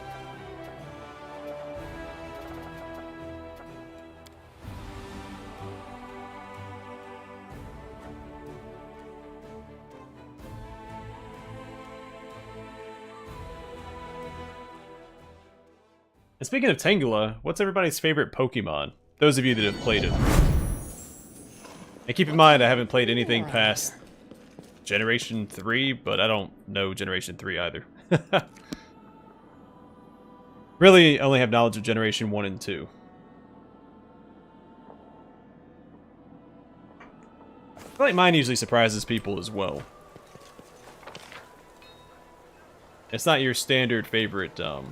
And speaking of Tangela, what's everybody's favorite Pokemon? Those of you that have played it. And keep in mind, I haven't played anything past Generation 3, but I don't know Generation 3 either. Really, I only have knowledge of Generation 1 and 2. I feel like mine usually surprises people as well. It's not your standard favorite, I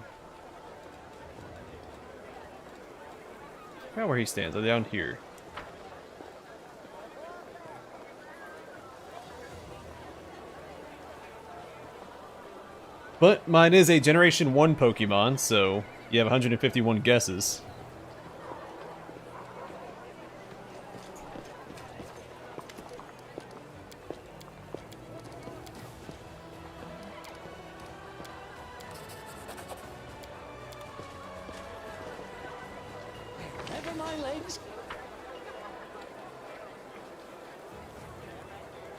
forgot where he stands. Oh, down here. But mine is a Generation 1 Pokemon, so you have 151 guesses. Never my legs.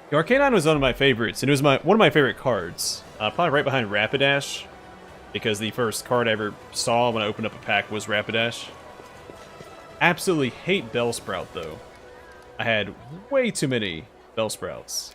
The Arcanine was one of my favorites, and it was one of my favorite cards. Probably right behind Rapidash, because the first card I ever saw when I opened up a pack was Rapidash. Absolutely hate Bellsprout, though. I had way too many Bellsprouts.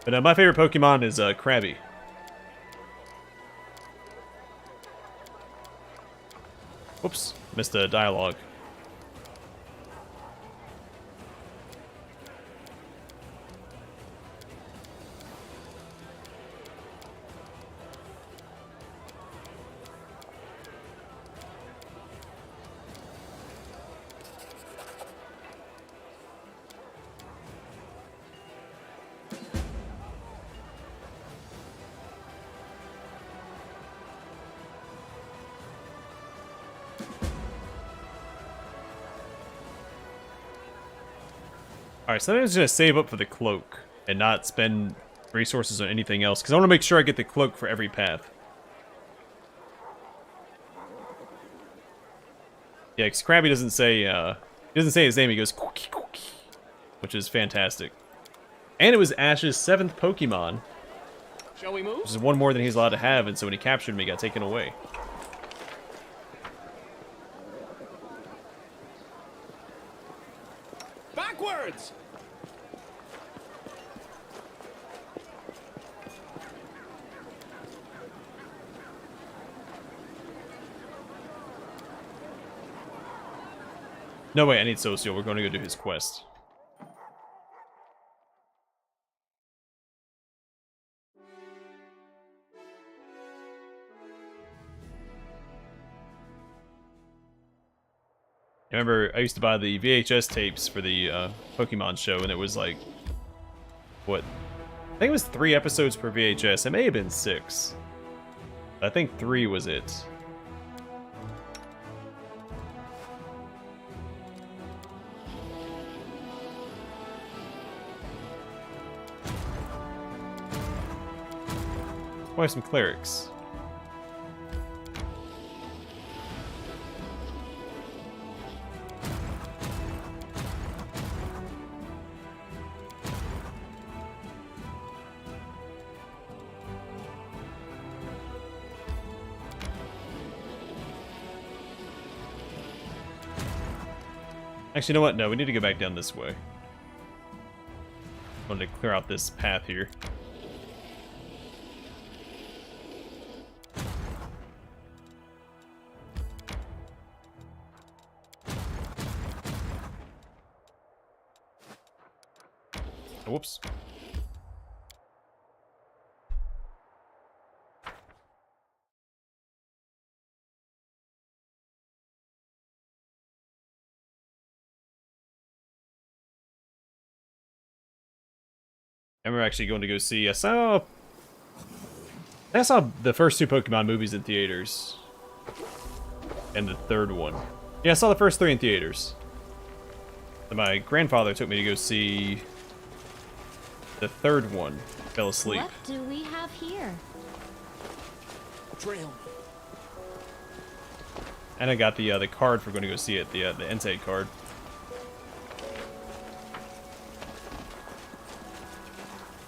But my favorite Pokemon is Krabby. Whoops, missed a dialogue. Alright, so I'm just going to save up for the cloak and not spend resources on anything else, because I want to make sure I get the cloak for every path. Yeah, because Krabby doesn't say, his name, he goes, "Cookie, cookie," which is fantastic. And it was Ash's 7th Pokemon, Shall we move? which is one more than he's allowed to have, and so when he captured me, he got taken away. Backwards! No, wait, I need Socio. We're going to go do his quest. I remember I used to buy the VHS tapes for the Pokemon show, and it was like, what? I think it was 3 episodes per VHS. It may have been 6. I think 3 was it. Why some clerics? Actually, you know what? No, we need to go back down this way. I wanted to clear out this path here. Whoops. And we're actually going to go see. I saw the first 2 Pokemon movies in theaters, and the 3rd one. Yeah, I saw the first 3 in theaters. And my grandfather took me to go see the 3rd one. Fell asleep. What do we have here? Trail me. And I got the card for going to go see it, the Entei card.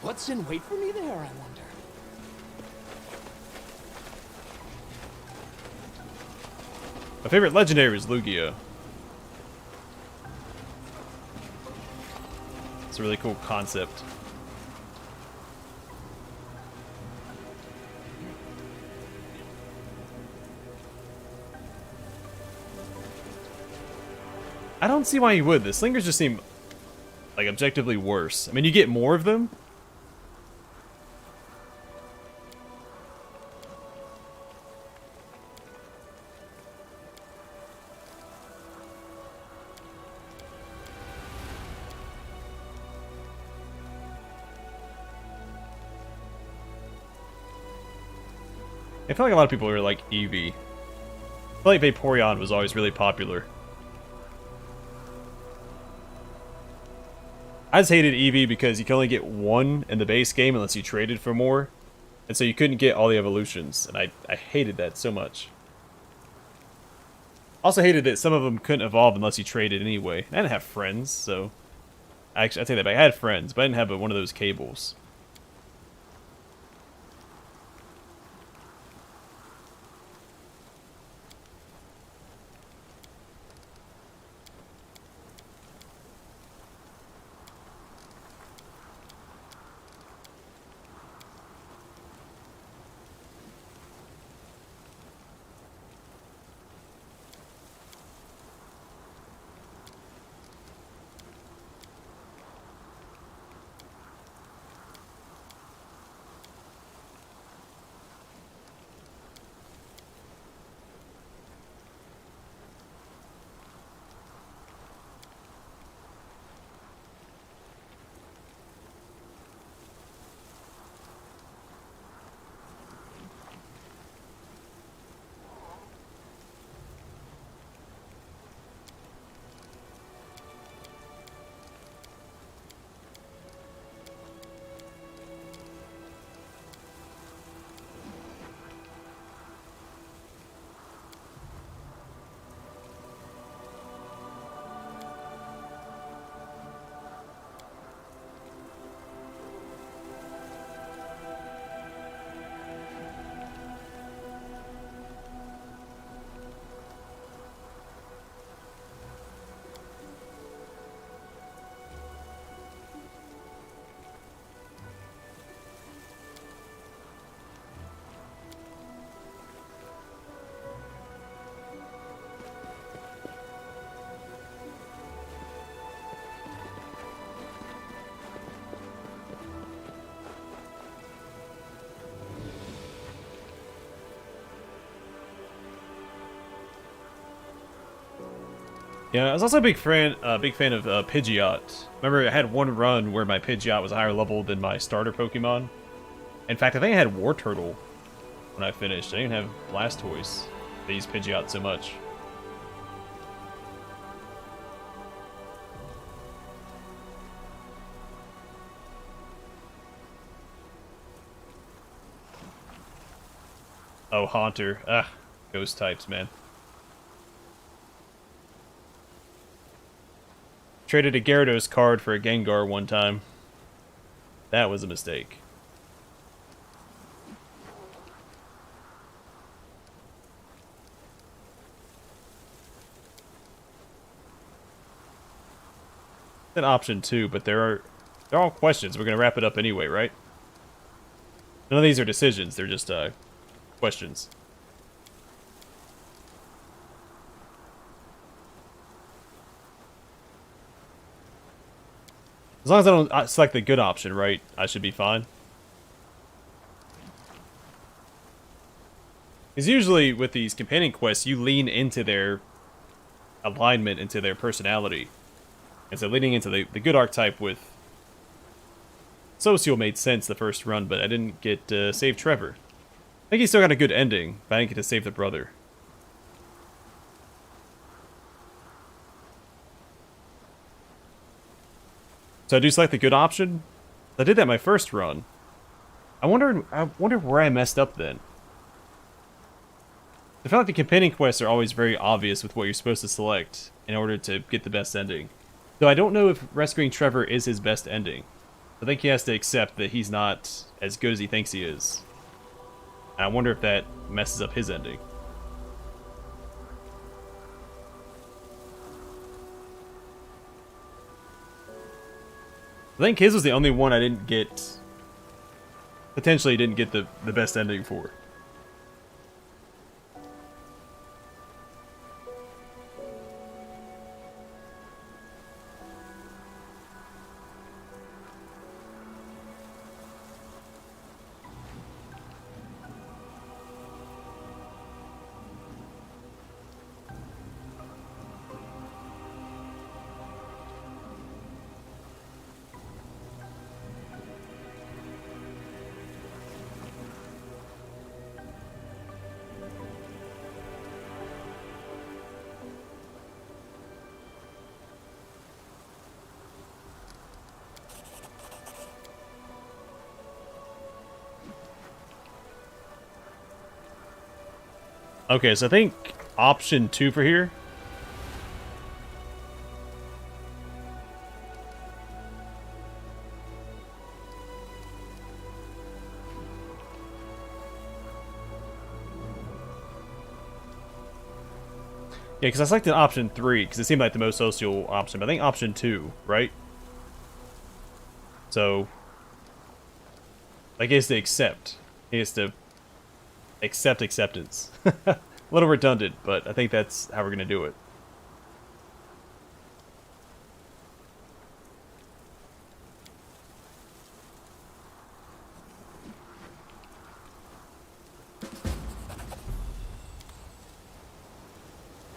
What's in wait for me there, I wonder? My favorite legendary is Lugia. It's a really cool concept. I don't see why you would. The slingers just seem like objectively worse. I mean, you get more of them. I feel like a lot of people are like Eevee. I feel like Vaporeon was always really popular. I just hated Eevee because you can only get one in the base game unless you traded for more. And so you couldn't get all the evolutions. And I hated that so much. Also hated that some of them couldn't evolve unless you traded anyway. I didn't have friends, so... Actually, I take that back. I had friends, but I didn't have one of those cables. Yeah, I was also a big fan of Pidgeot. Remember, I had one run where my Pidgeot was a higher level than my starter Pokemon. In fact, I think I had War Turtle when I finished. I didn't have Blastoise. I used Pidgeot so much. Oh, Haunter. Ah, ghost types, man. Traded a Gyarados card for a Gengar one time. That was a mistake. An option too, but they're all questions. We're gonna wrap it up anyway, right? None of these are decisions. They're just questions. As long as I don't select the good option, right? I should be fine. Because usually with these companion quests, you lean into their alignment, into their personality. And so leaning into the good archetype with Social made sense the first run, but I didn't get to save Trevor. I think he still got a good ending, but I didn't get to save the brother. So I do select the good option. I did that my first run. I wonder where I messed up then. I feel like the companion quests are always very obvious with what you're supposed to select in order to get the best ending. Though I don't know if rescuing Trevor is his best ending. I think he has to accept that he's not as good as he thinks he is. And I wonder if that messes up his ending. I think his was the only one I didn't get... Potentially didn't get the best ending for. Okay, so I think option 2 for here. Yeah, because I selected option 3 because it seemed like the most social option. But I think option 2, right? So, like, he has to accept. He has to accept acceptance. A little redundant, but I think that's how we're going to do it.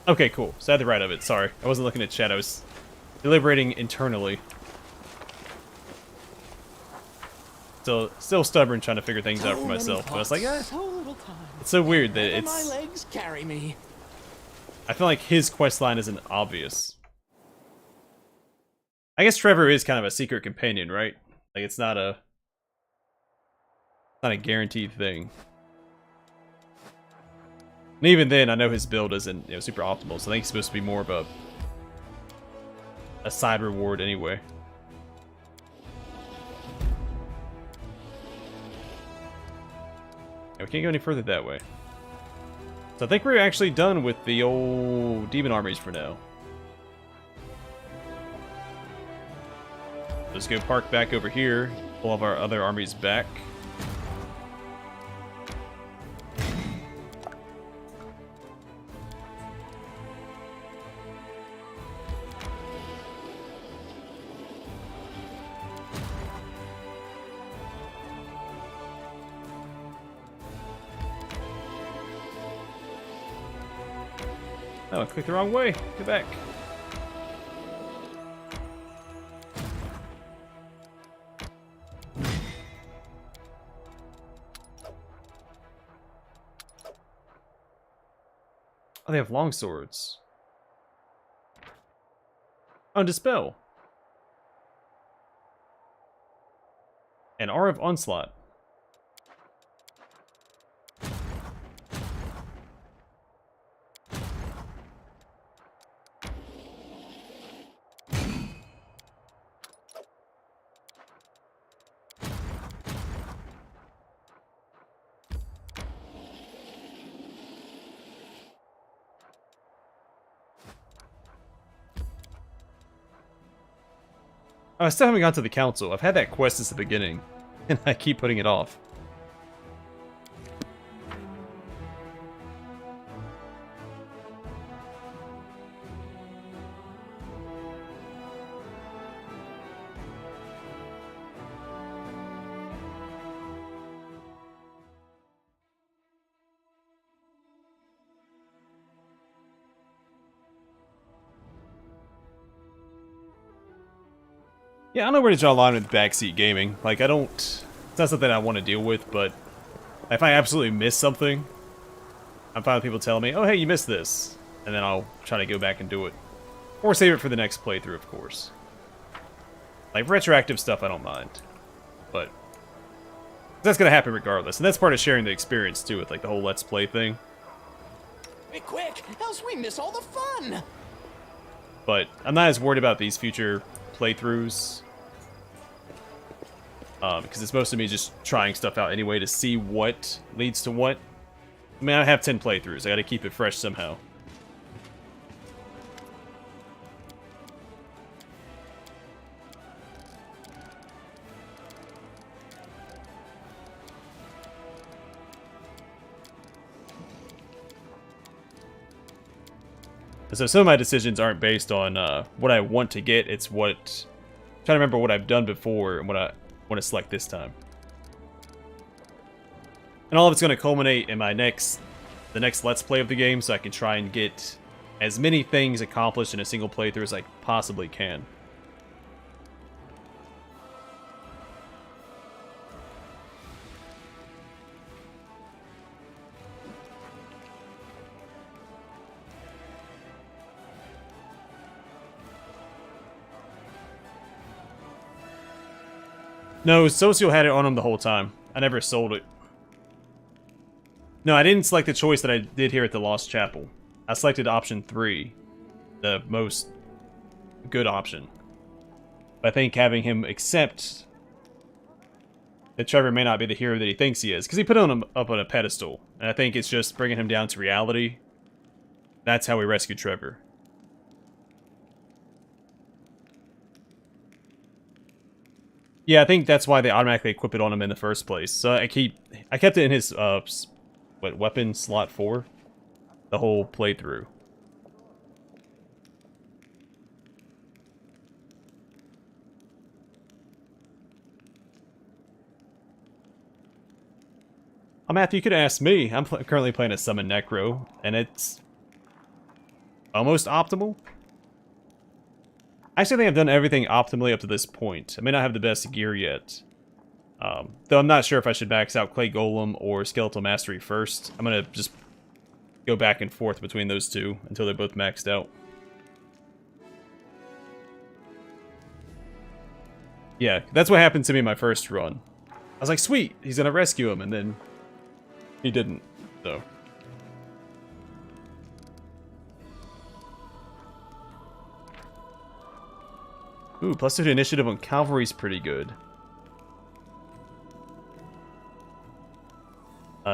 Okay, cool. So I had the right of it. Sorry. I wasn't looking at chat. I was deliberating internally. Still stubborn trying to figure things out for myself. But I was like, So little time. it's so weird that Let my it's... legs carry me. I feel like his quest line isn't obvious. I guess Trevor is kind of a secret companion, right? Like, it's not a guaranteed thing. And even then, I know his build isn't, super optimal, so I think it's supposed to be more of a side reward anyway. Yeah, we can't go any further that way. So I think we're actually done with the old demon armies for now. Let's go park back over here, pull all of our other armies back. Oh, I clicked the wrong way. Get back. Oh, they have long swords. Oh, Dispel. And R of Onslaught. Oh, I still haven't gone to the council. I've had that quest since the beginning, and I keep putting it off. Yeah, I don't know where to draw a line with backseat gaming. Like, it's not something I want to deal with, but if I absolutely miss something, I'm fine with people telling me, oh, hey, you missed this. And then I'll try to go back and do it. Or save it for the next playthrough, of course. Like, retroactive stuff, I don't mind. But that's going to happen regardless. And that's part of sharing the experience, too, with, like, the whole Let's Play thing. Be quick, else we miss all the fun. But I'm not as worried about these future playthroughs. Because it's mostly me just trying stuff out anyway to see what leads to what. I mean, I have 10 playthroughs. I gotta keep it fresh somehow. So some of my decisions aren't based on what I want to get. It's what... I'm trying to remember what I've done before and what I want to select this time. And all of it's going to culminate in the next Let's Play of the game, so I can try and get as many things accomplished in a single playthrough as I possibly can. No, Socio had it on him the whole time. I never sold it. No, I didn't select the choice that I did here at the Lost Chapel. I selected option 3, the most good option. But I think having him accept that Trevor may not be the hero that he thinks he is, because he put him up on a pedestal, and I think it's just bringing him down to reality. That's how we rescue Trevor. Yeah, I think that's why they automatically equip it on him in the first place. So I kept it in his weapon slot 4 the whole playthrough. Oh, Matthew, you could ask me. I'm currently playing a Summon Necro, and it's almost optimal. I actually think I've done everything optimally up to this point. I may not have the best gear yet. Though I'm not sure if I should max out Clay Golem or Skeletal Mastery first. I'm going to just go back and forth between those two until they're both maxed out. Yeah, that's what happened to me in my first run. I was like, sweet, he's going to rescue him, and then he didn't, so. Ooh, +2 to initiative on Cavalry's pretty good.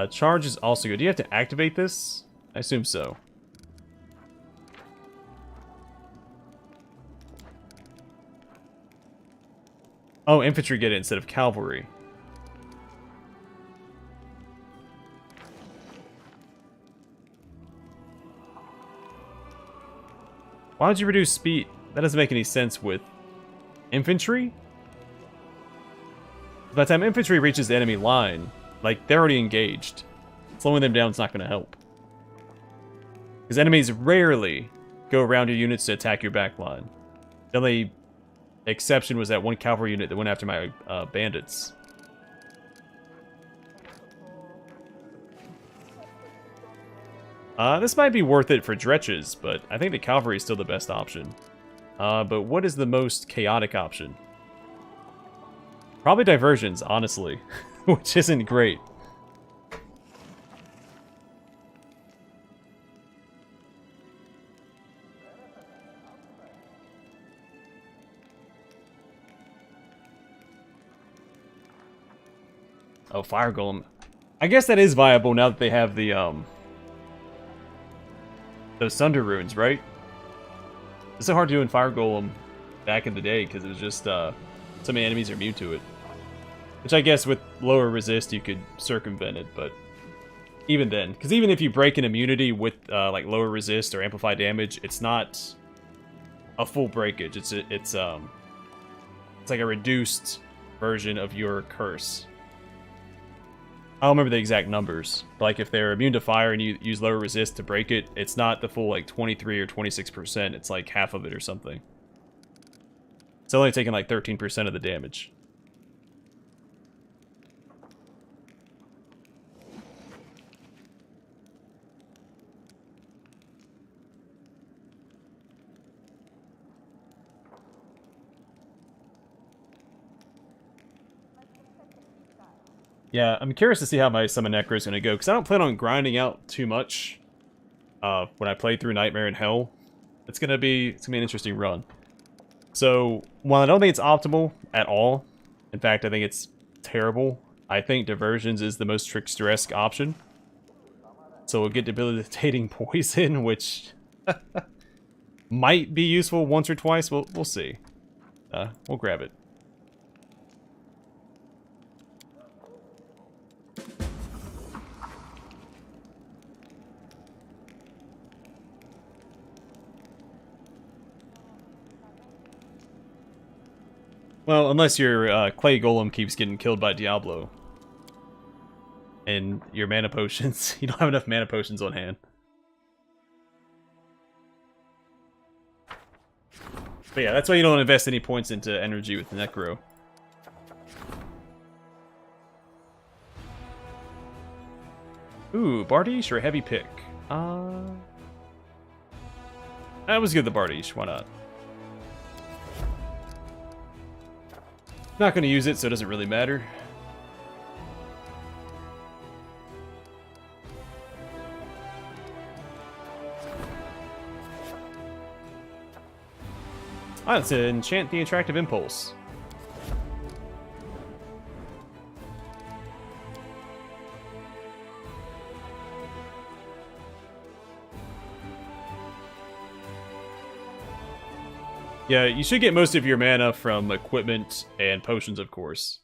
Charge is also good. Do you have to activate this? I assume so. Oh, infantry get it instead of cavalry. Why would you reduce speed? That doesn't make any sense with infantry? By the time infantry reaches the enemy line, like, they're already engaged. Slowing them down is not going to help. Because enemies rarely go around your units to attack your back line. The only exception was that one cavalry unit that went after my bandits. This might be worth it for dretches, but I think the cavalry is still the best option. But what is the most chaotic option? Probably diversions, honestly. Which isn't great. Oh, Fire Golem. I guess that is viable now that they have the, those Sunder Runes, right? It's so hard to do in Fire Golem back in the day, because it was just, so many enemies are immune to it. Which I guess with lower resist you could circumvent it, but even then, because even if you break an immunity with like lower resist or amplify damage, it's not a full breakage. It's like a reduced version of your curse. I don't remember the exact numbers, but like if they're immune to fire and you use lower resist to break it, it's not the full like 23 or 26%. It's like half of it or something. It's only taking like 13% of the damage. Yeah, I'm curious to see how my Summon Necro is going to go, because I don't plan on grinding out too much when I play through Nightmare in Hell. It's gonna be an interesting run. So, while I don't think it's optimal at all, in fact, I think it's terrible, I think Diversions is the most Trickster-esque option. So we'll get Debilitating Poison, which might be useful once or twice. We'll see. We'll grab it. Well, unless your Clay Golem keeps getting killed by Diablo. And your mana potions. You don't have enough mana potions on hand. But yeah, that's why you don't invest any points into energy with Necro. Ooh, Bardiche or Heavy Pick? That was good, the Bardiche. Why not? Not going to use it, so it doesn't really matter. Ah, let's enchant the attractive impulse. Yeah, you should get most of your mana from equipment and potions, of course.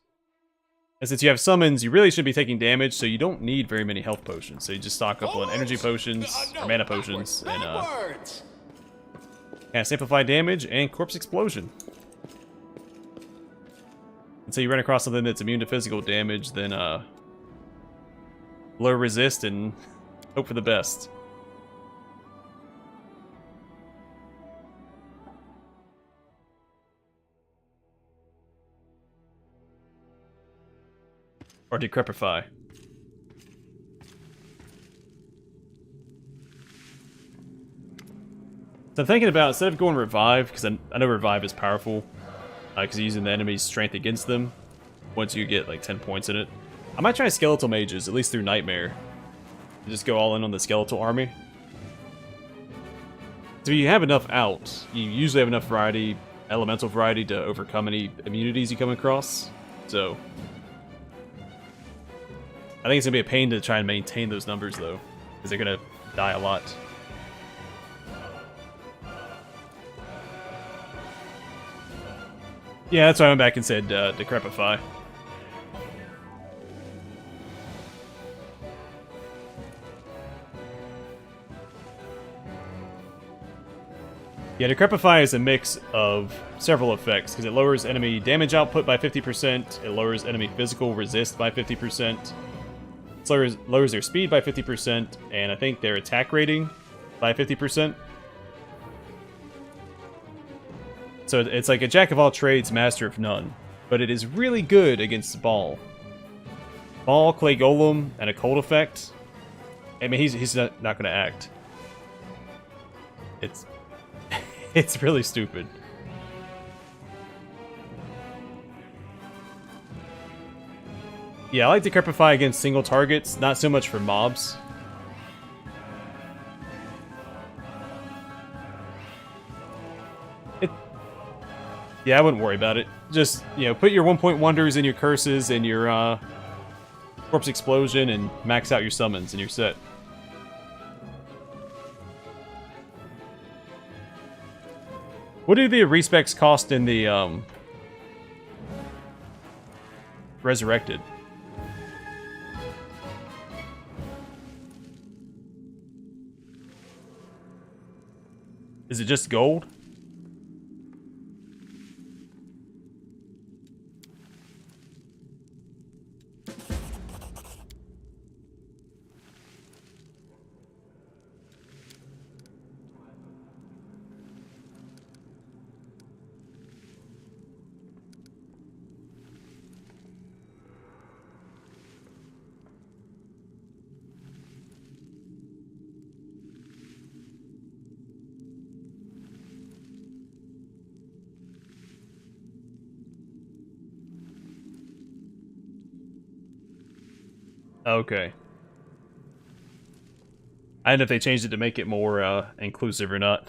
And since you have summons, you really shouldn't be taking damage, so you don't need very many health potions. So you just stock up on energy potions, No, or mana backwards, potions, and backwards. cast Amplify Damage and Corpse Explosion. And so you run across something that's immune to physical damage, then low resist and hope for the best. Or Decrepify. So I'm thinking about, instead of going Revive, because I know Revive is powerful, because you're using the enemy's strength against them, once you get like 10 points in it. I might try Skeletal Mages, at least through Nightmare. Just go all in on the Skeletal Army. So if you have enough out, you usually have enough variety, elemental variety, to overcome any immunities you come across. So I think it's going to be a pain to try and maintain those numbers, though, because they're going to die a lot. Yeah, that's why I went back and said Decrepify. Yeah, Decrepify is a mix of several effects, because it lowers enemy damage output by 50%, it lowers enemy physical resist by 50%, it lowers their speed by 50%, and I think their attack rating by 50%. So it's like a jack of all trades, master of none. But it is really good against Ball. Ball, Clay Golem, and a cold effect. I mean, he's not going to act. It's it's really stupid. Yeah, I like Decrepify against single targets, not so much for mobs. Yeah, I wouldn't worry about it. Just, you know, put your 1-point wonders and your curses and your Corpse Explosion and max out your summons and you're set. What do the respecs cost in the Resurrected? Is it just gold? Okay. I don't know if they changed it to make it more inclusive or not.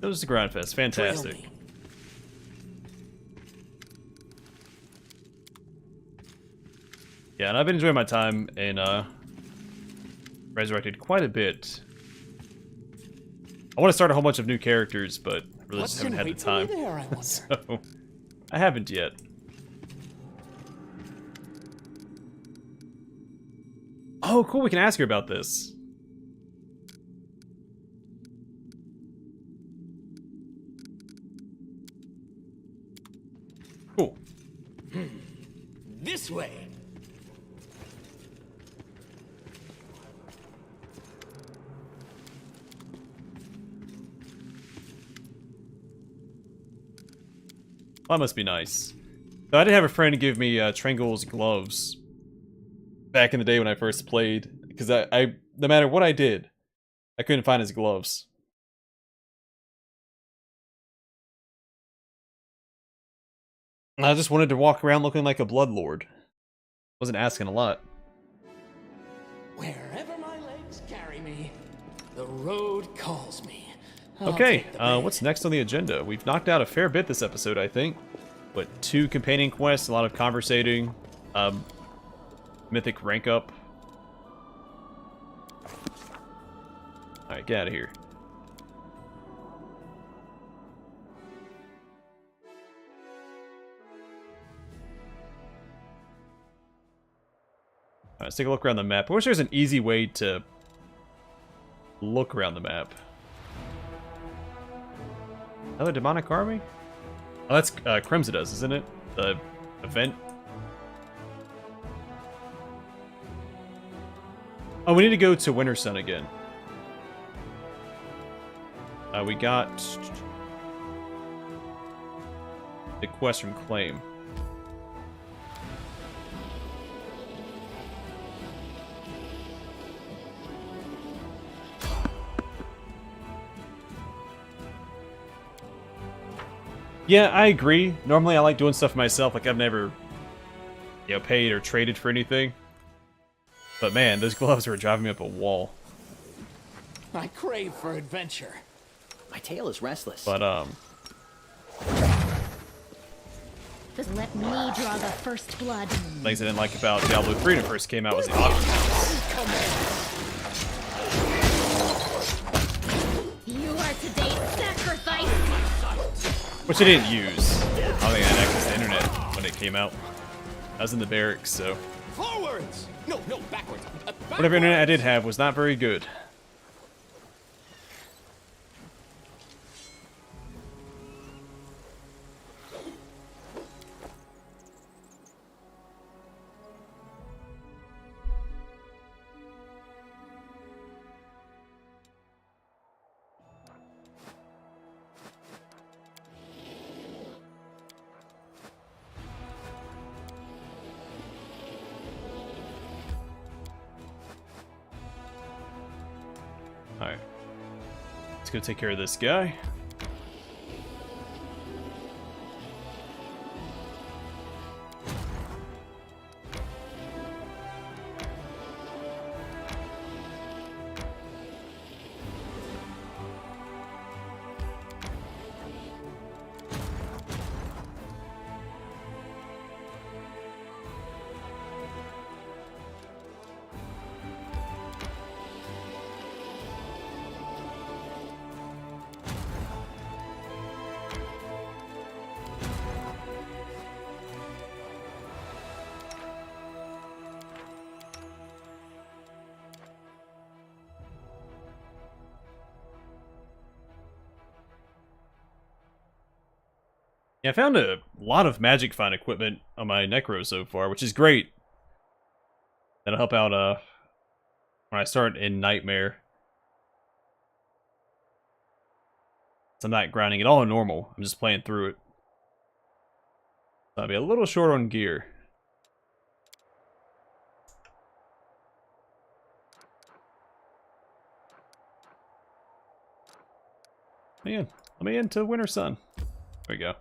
That was the Grindfest. Fantastic. Yeah, and I've been enjoying my time in Resurrected quite a bit. I want to start a whole bunch of new characters, but really What's just haven't in had the wait for me time. there, I wonder? So, I haven't yet. Oh, cool, we can ask her about this. Cool. This way. Well, that must be nice. So I did have a friend give me Trangle's gloves back in the day when I first played, because I no matter what I did, I couldn't find his gloves. And I just wanted to walk around looking like a bloodlord. Wasn't asking a lot. Wherever my legs carry me, the road calls me. I'll Okay, take the bait. what's next on the agenda? We've knocked out a fair bit this episode, I think. What, 2 companion quests, a lot of conversating, mythic rank up. Alright, get out of here. Alright, let's take a look around the map. I wish there was an easy way to look around the map. Another demonic army? Oh, that's Crimson's, isn't it? The event. Oh, we need to go to Winter Sun again. We got the quest from Claim. Yeah, I agree. Normally I like doing stuff myself, like I've never, paid or traded for anything. But man, those gloves were driving me up a wall. I crave for adventure. My tail is restless. But, Just let me draw the first blood. things I didn't like about Diablo 3 when it first came out was the auction house. You are today's sacrifice. Which I didn't use. I don't think I had access to the internet when it came out. I was in the barracks, so Forwards! No, backwards. whatever internet I did have was not very good. Alright. Let's go take care of this guy. Yeah, I found a lot of Magic Find equipment on my Necro so far, which is great. That'll help out when I start in Nightmare. So I'm not grinding it all in normal. I'm just playing through it. So I'll be a little short on gear. Man, let me into Winter Sun. There we go.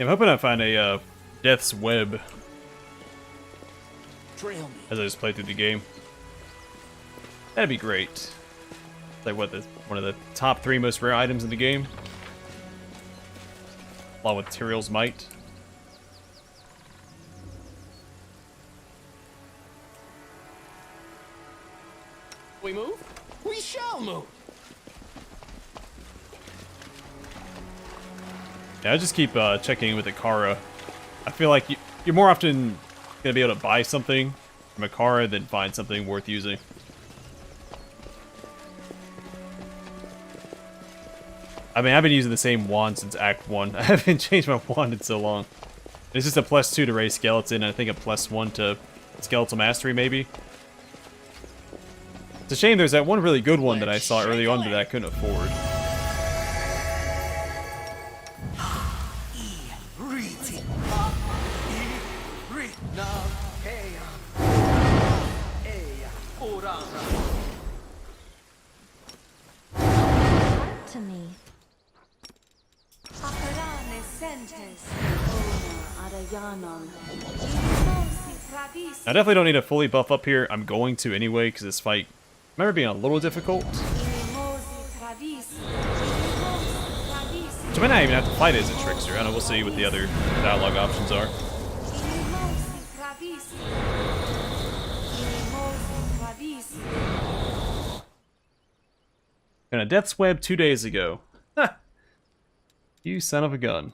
I'm hoping I find a Death's Web Trail me. as I just play through the game. That'd be great. It's like what, one of the top 3 most rare items in the game, along with Tyrael's Might. We move? We shall move. Yeah, I just keep checking in with Akara. I feel like you're more often gonna be able to buy something from Akara than find something worth using. I mean, I've been using the same wand since Act 1. I haven't changed my wand in so long. It's just a +2 to raise Skeleton, and I think a +1 to Skeletal Mastery, maybe. It's a shame there's that one really good one that I saw early on that I couldn't afford. To me. I definitely don't need to fully buff up here. I'm going to anyway, because this fight, I remember being a little difficult. So I might not even have to fight as a Trickster. I don't know, we'll see what the other dialogue options are. And a Death's Web 2 days ago. Ha! You son of a gun.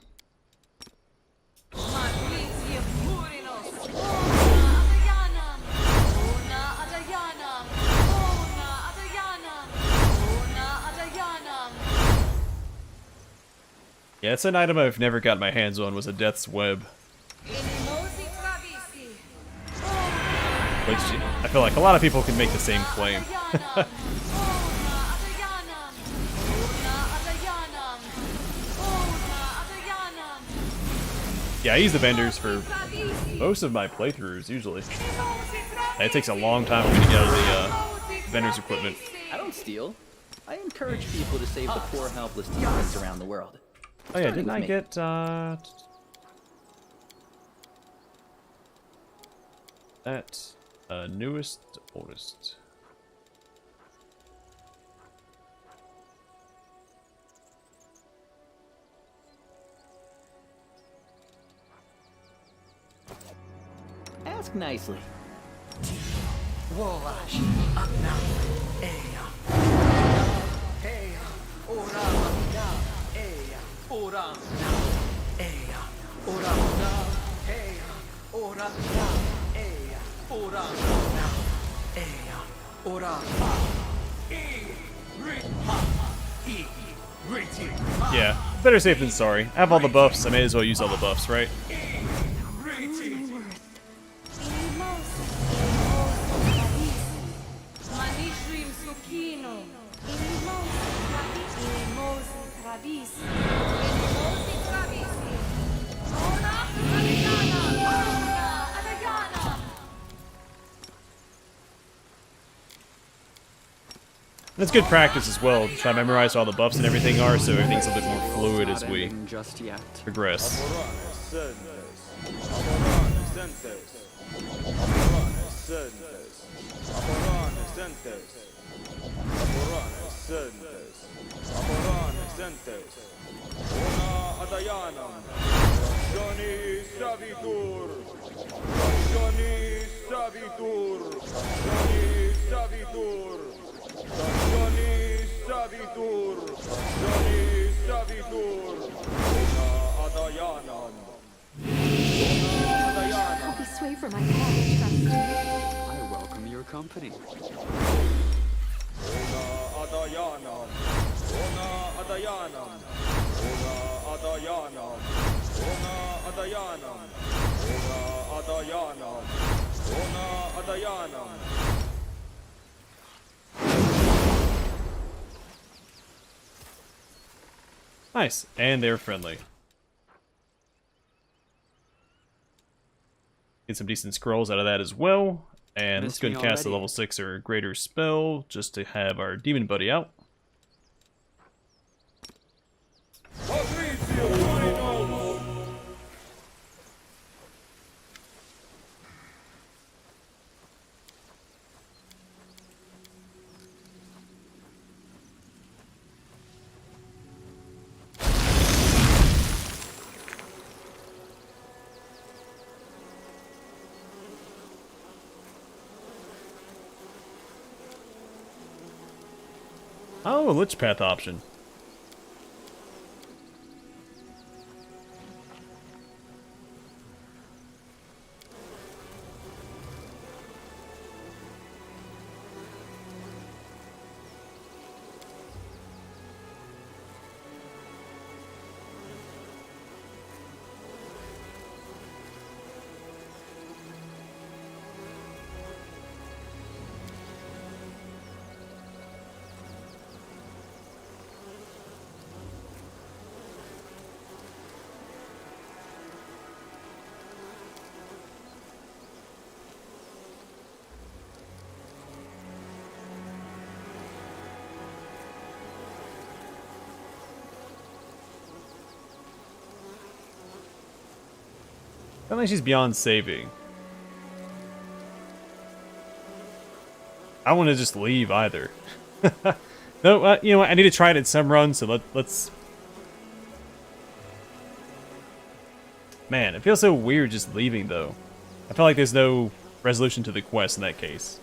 Yeah, it's an item I've never got my hands on, was a Death's Web. Which, I feel like a lot of people can make the same claim. Yeah, I use the vendors for most of my playthroughs, usually. It takes a long time for me to get out of the vendors equipment. I don't steal. I encourage people to save the poor, helpless demons around the world. Oh yeah, Starting didn't I with me. get, that, newest to oldest? Ask nicely. Yeah, better safe than sorry. I have all the buffs, I may as well use all the buffs, right? And it's good practice as well, to try to memorize all the buffs and everything are, so everything's a bit more fluid as we Just yet. progress. I'll be sway for my cause, Trickster. I welcome your company. Nice, and they're friendly. Get some decent scrolls out of that as well. And let's go and cast a level 6 or greater spell just to have our demon buddy out. Oh, a Lich Path option. I don't think she's beyond saving. I want to just leave either. No, you know what? I need to try it in some run, so let's... Man, it feels so weird just leaving, though. I feel like there's no resolution to the quest in that case.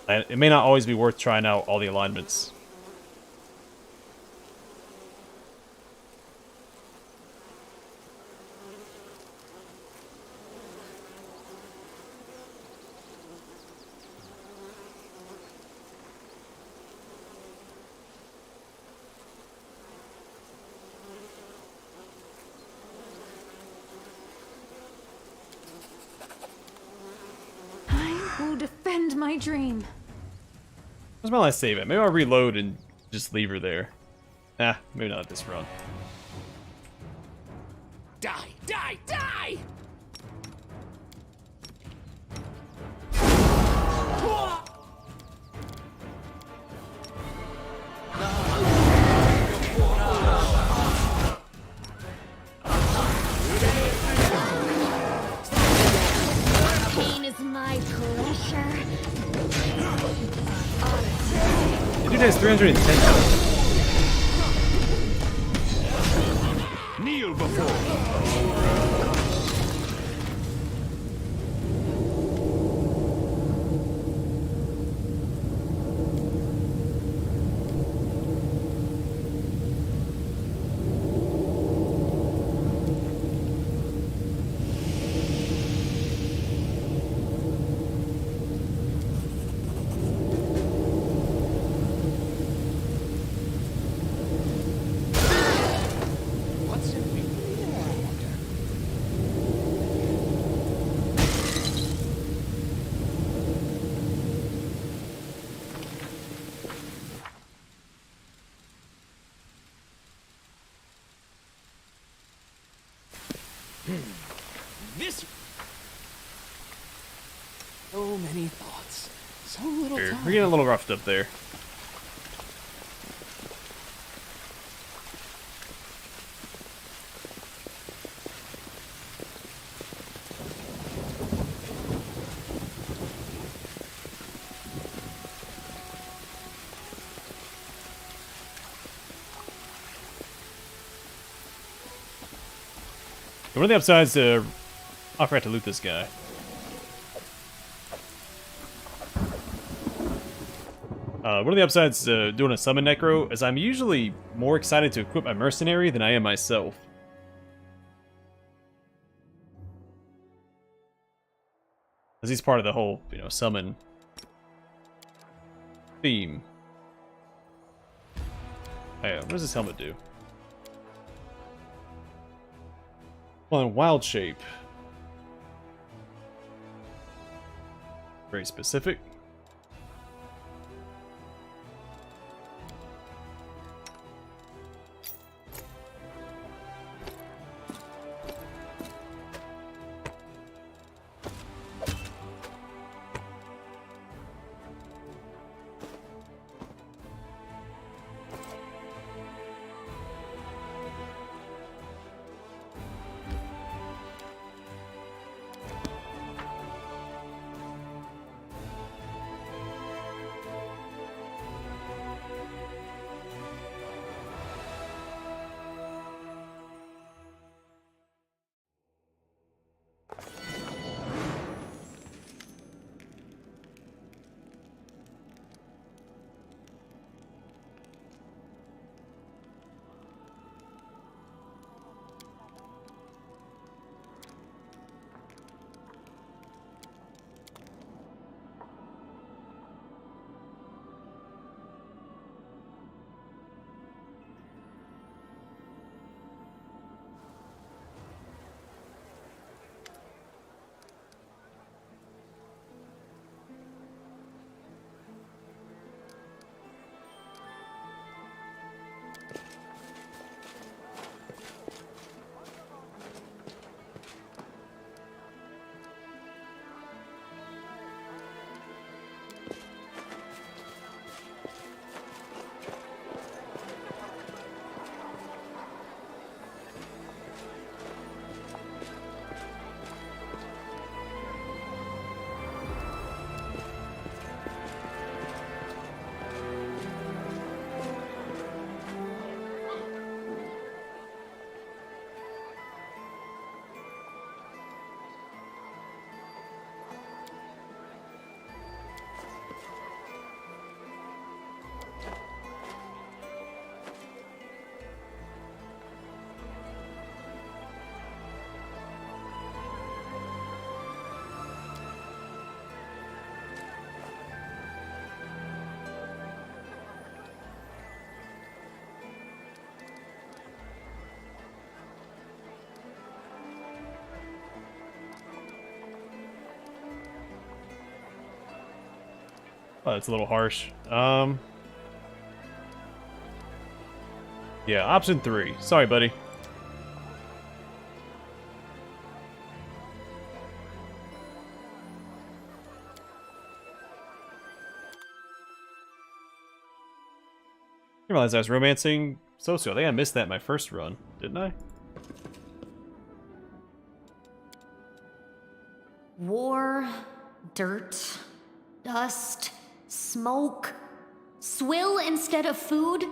And it may not always be worth trying out all the alignments. I will defend my dream. Where's my last save at? Maybe I'll reload and just leave her there. Nah, maybe not this run. Die! Die! Die! Pain is my pleasure. The dude has 310 health. Kneel before. What's in me? This. So many thoughts. So little We're time. getting a little roughed up there. One of the upsides to... I forgot to loot this guy. One of the upsides to doing a summon necro is I'm usually more excited to equip my mercenary than I am myself. Because he's part of the whole, you know, summon theme. Oh yeah, what does this helmet do? Well, in wild shape. Very specific. Oh, that's a little harsh. Yeah, option 3. Sorry, buddy. I realized I was romancing Socio. I think I missed that in my first run, didn't I? War, dirt, dust, smoke, swill instead of food,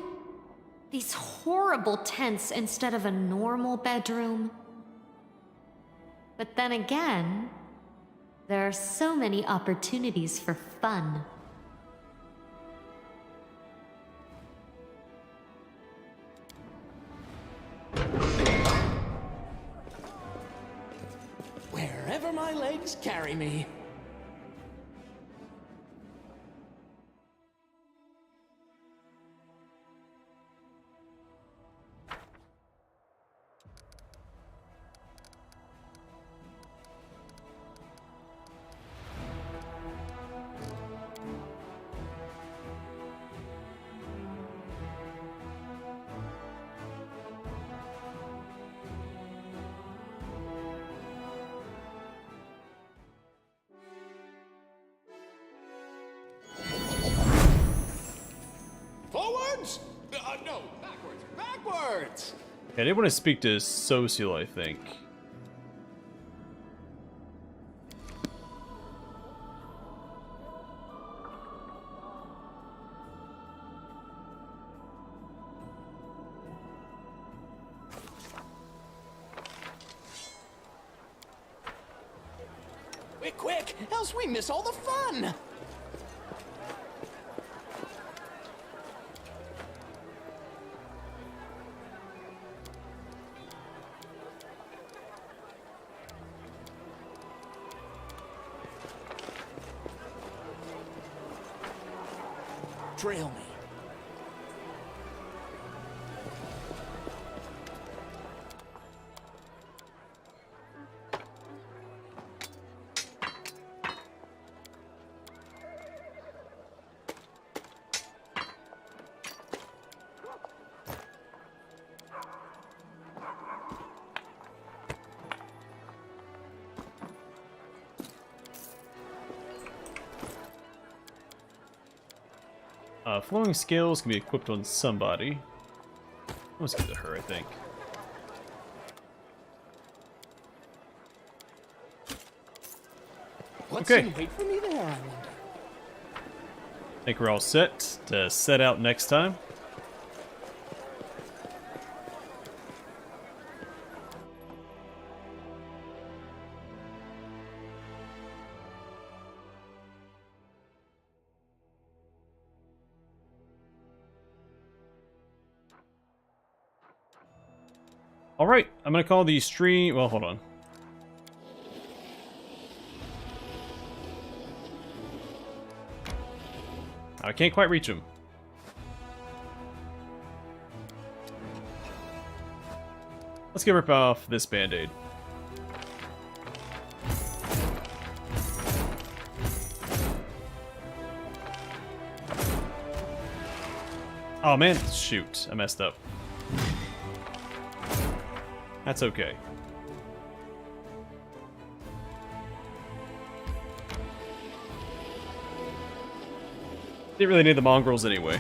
these horrible tents instead of a normal bedroom. But then again, there are so many opportunities for fun. Wherever my legs carry me. Forwards? No, backwards, backwards! Yeah, I did want to speak to Social, I think. Quick, quick, else we miss all the fun! Trail me. Flowing scales can be equipped on somebody. Let's give it to her, I think. What's Okay. in wait for me there, I wonder? I think we're all set to set out next time. Alright, I'm gonna call the stream. Well, hold on. I can't quite reach him. Let's get rip off this band-aid. Oh man, shoot, I messed up. That's okay. Didn't really need the mongrels anyway.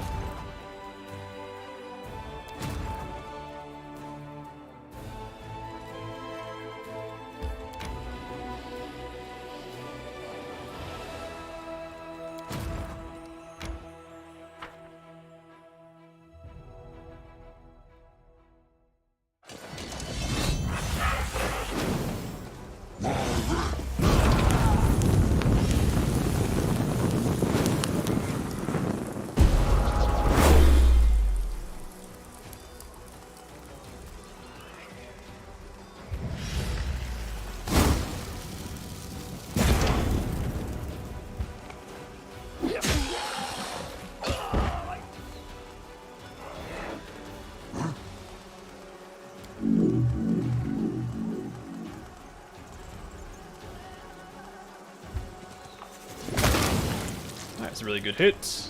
That's a really good hit.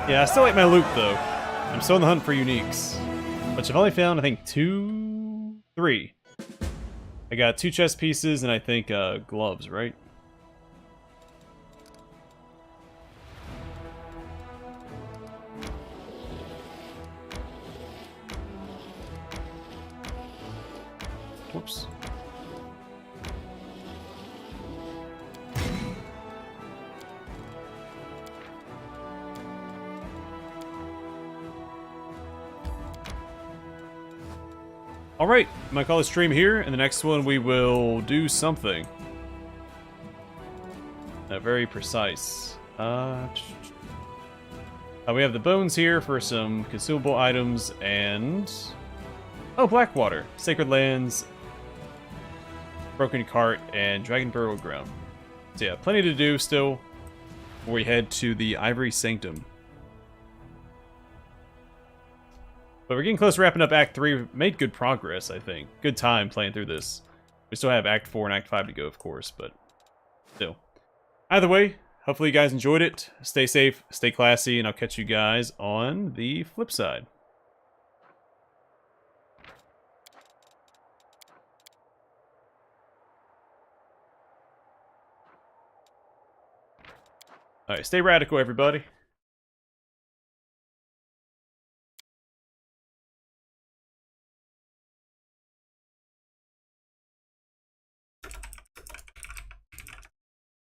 Yeah, I still like my loot though. I'm still on the hunt for uniques. Which I've only found, I think, 3. I got 2 chest pieces and I think gloves, right? Whoops. Alright, I'm gonna call the stream here, and the next one we will do something. Very precise. We have the bones here for some consumable items, and... Oh, Blackwater, Sacred Lands, Broken Cart, and Dragon Burial Ground. So yeah, plenty to do still before we head to the Ivory Sanctum. But we're getting close to wrapping up Act 3. We've made good progress, I think. Good time playing through this. We still have Act 4 and Act 5 to go, of course, but still. Either way, hopefully you guys enjoyed it. Stay safe, stay classy, and I'll catch you guys on the flip side. Alright, stay radical, everybody.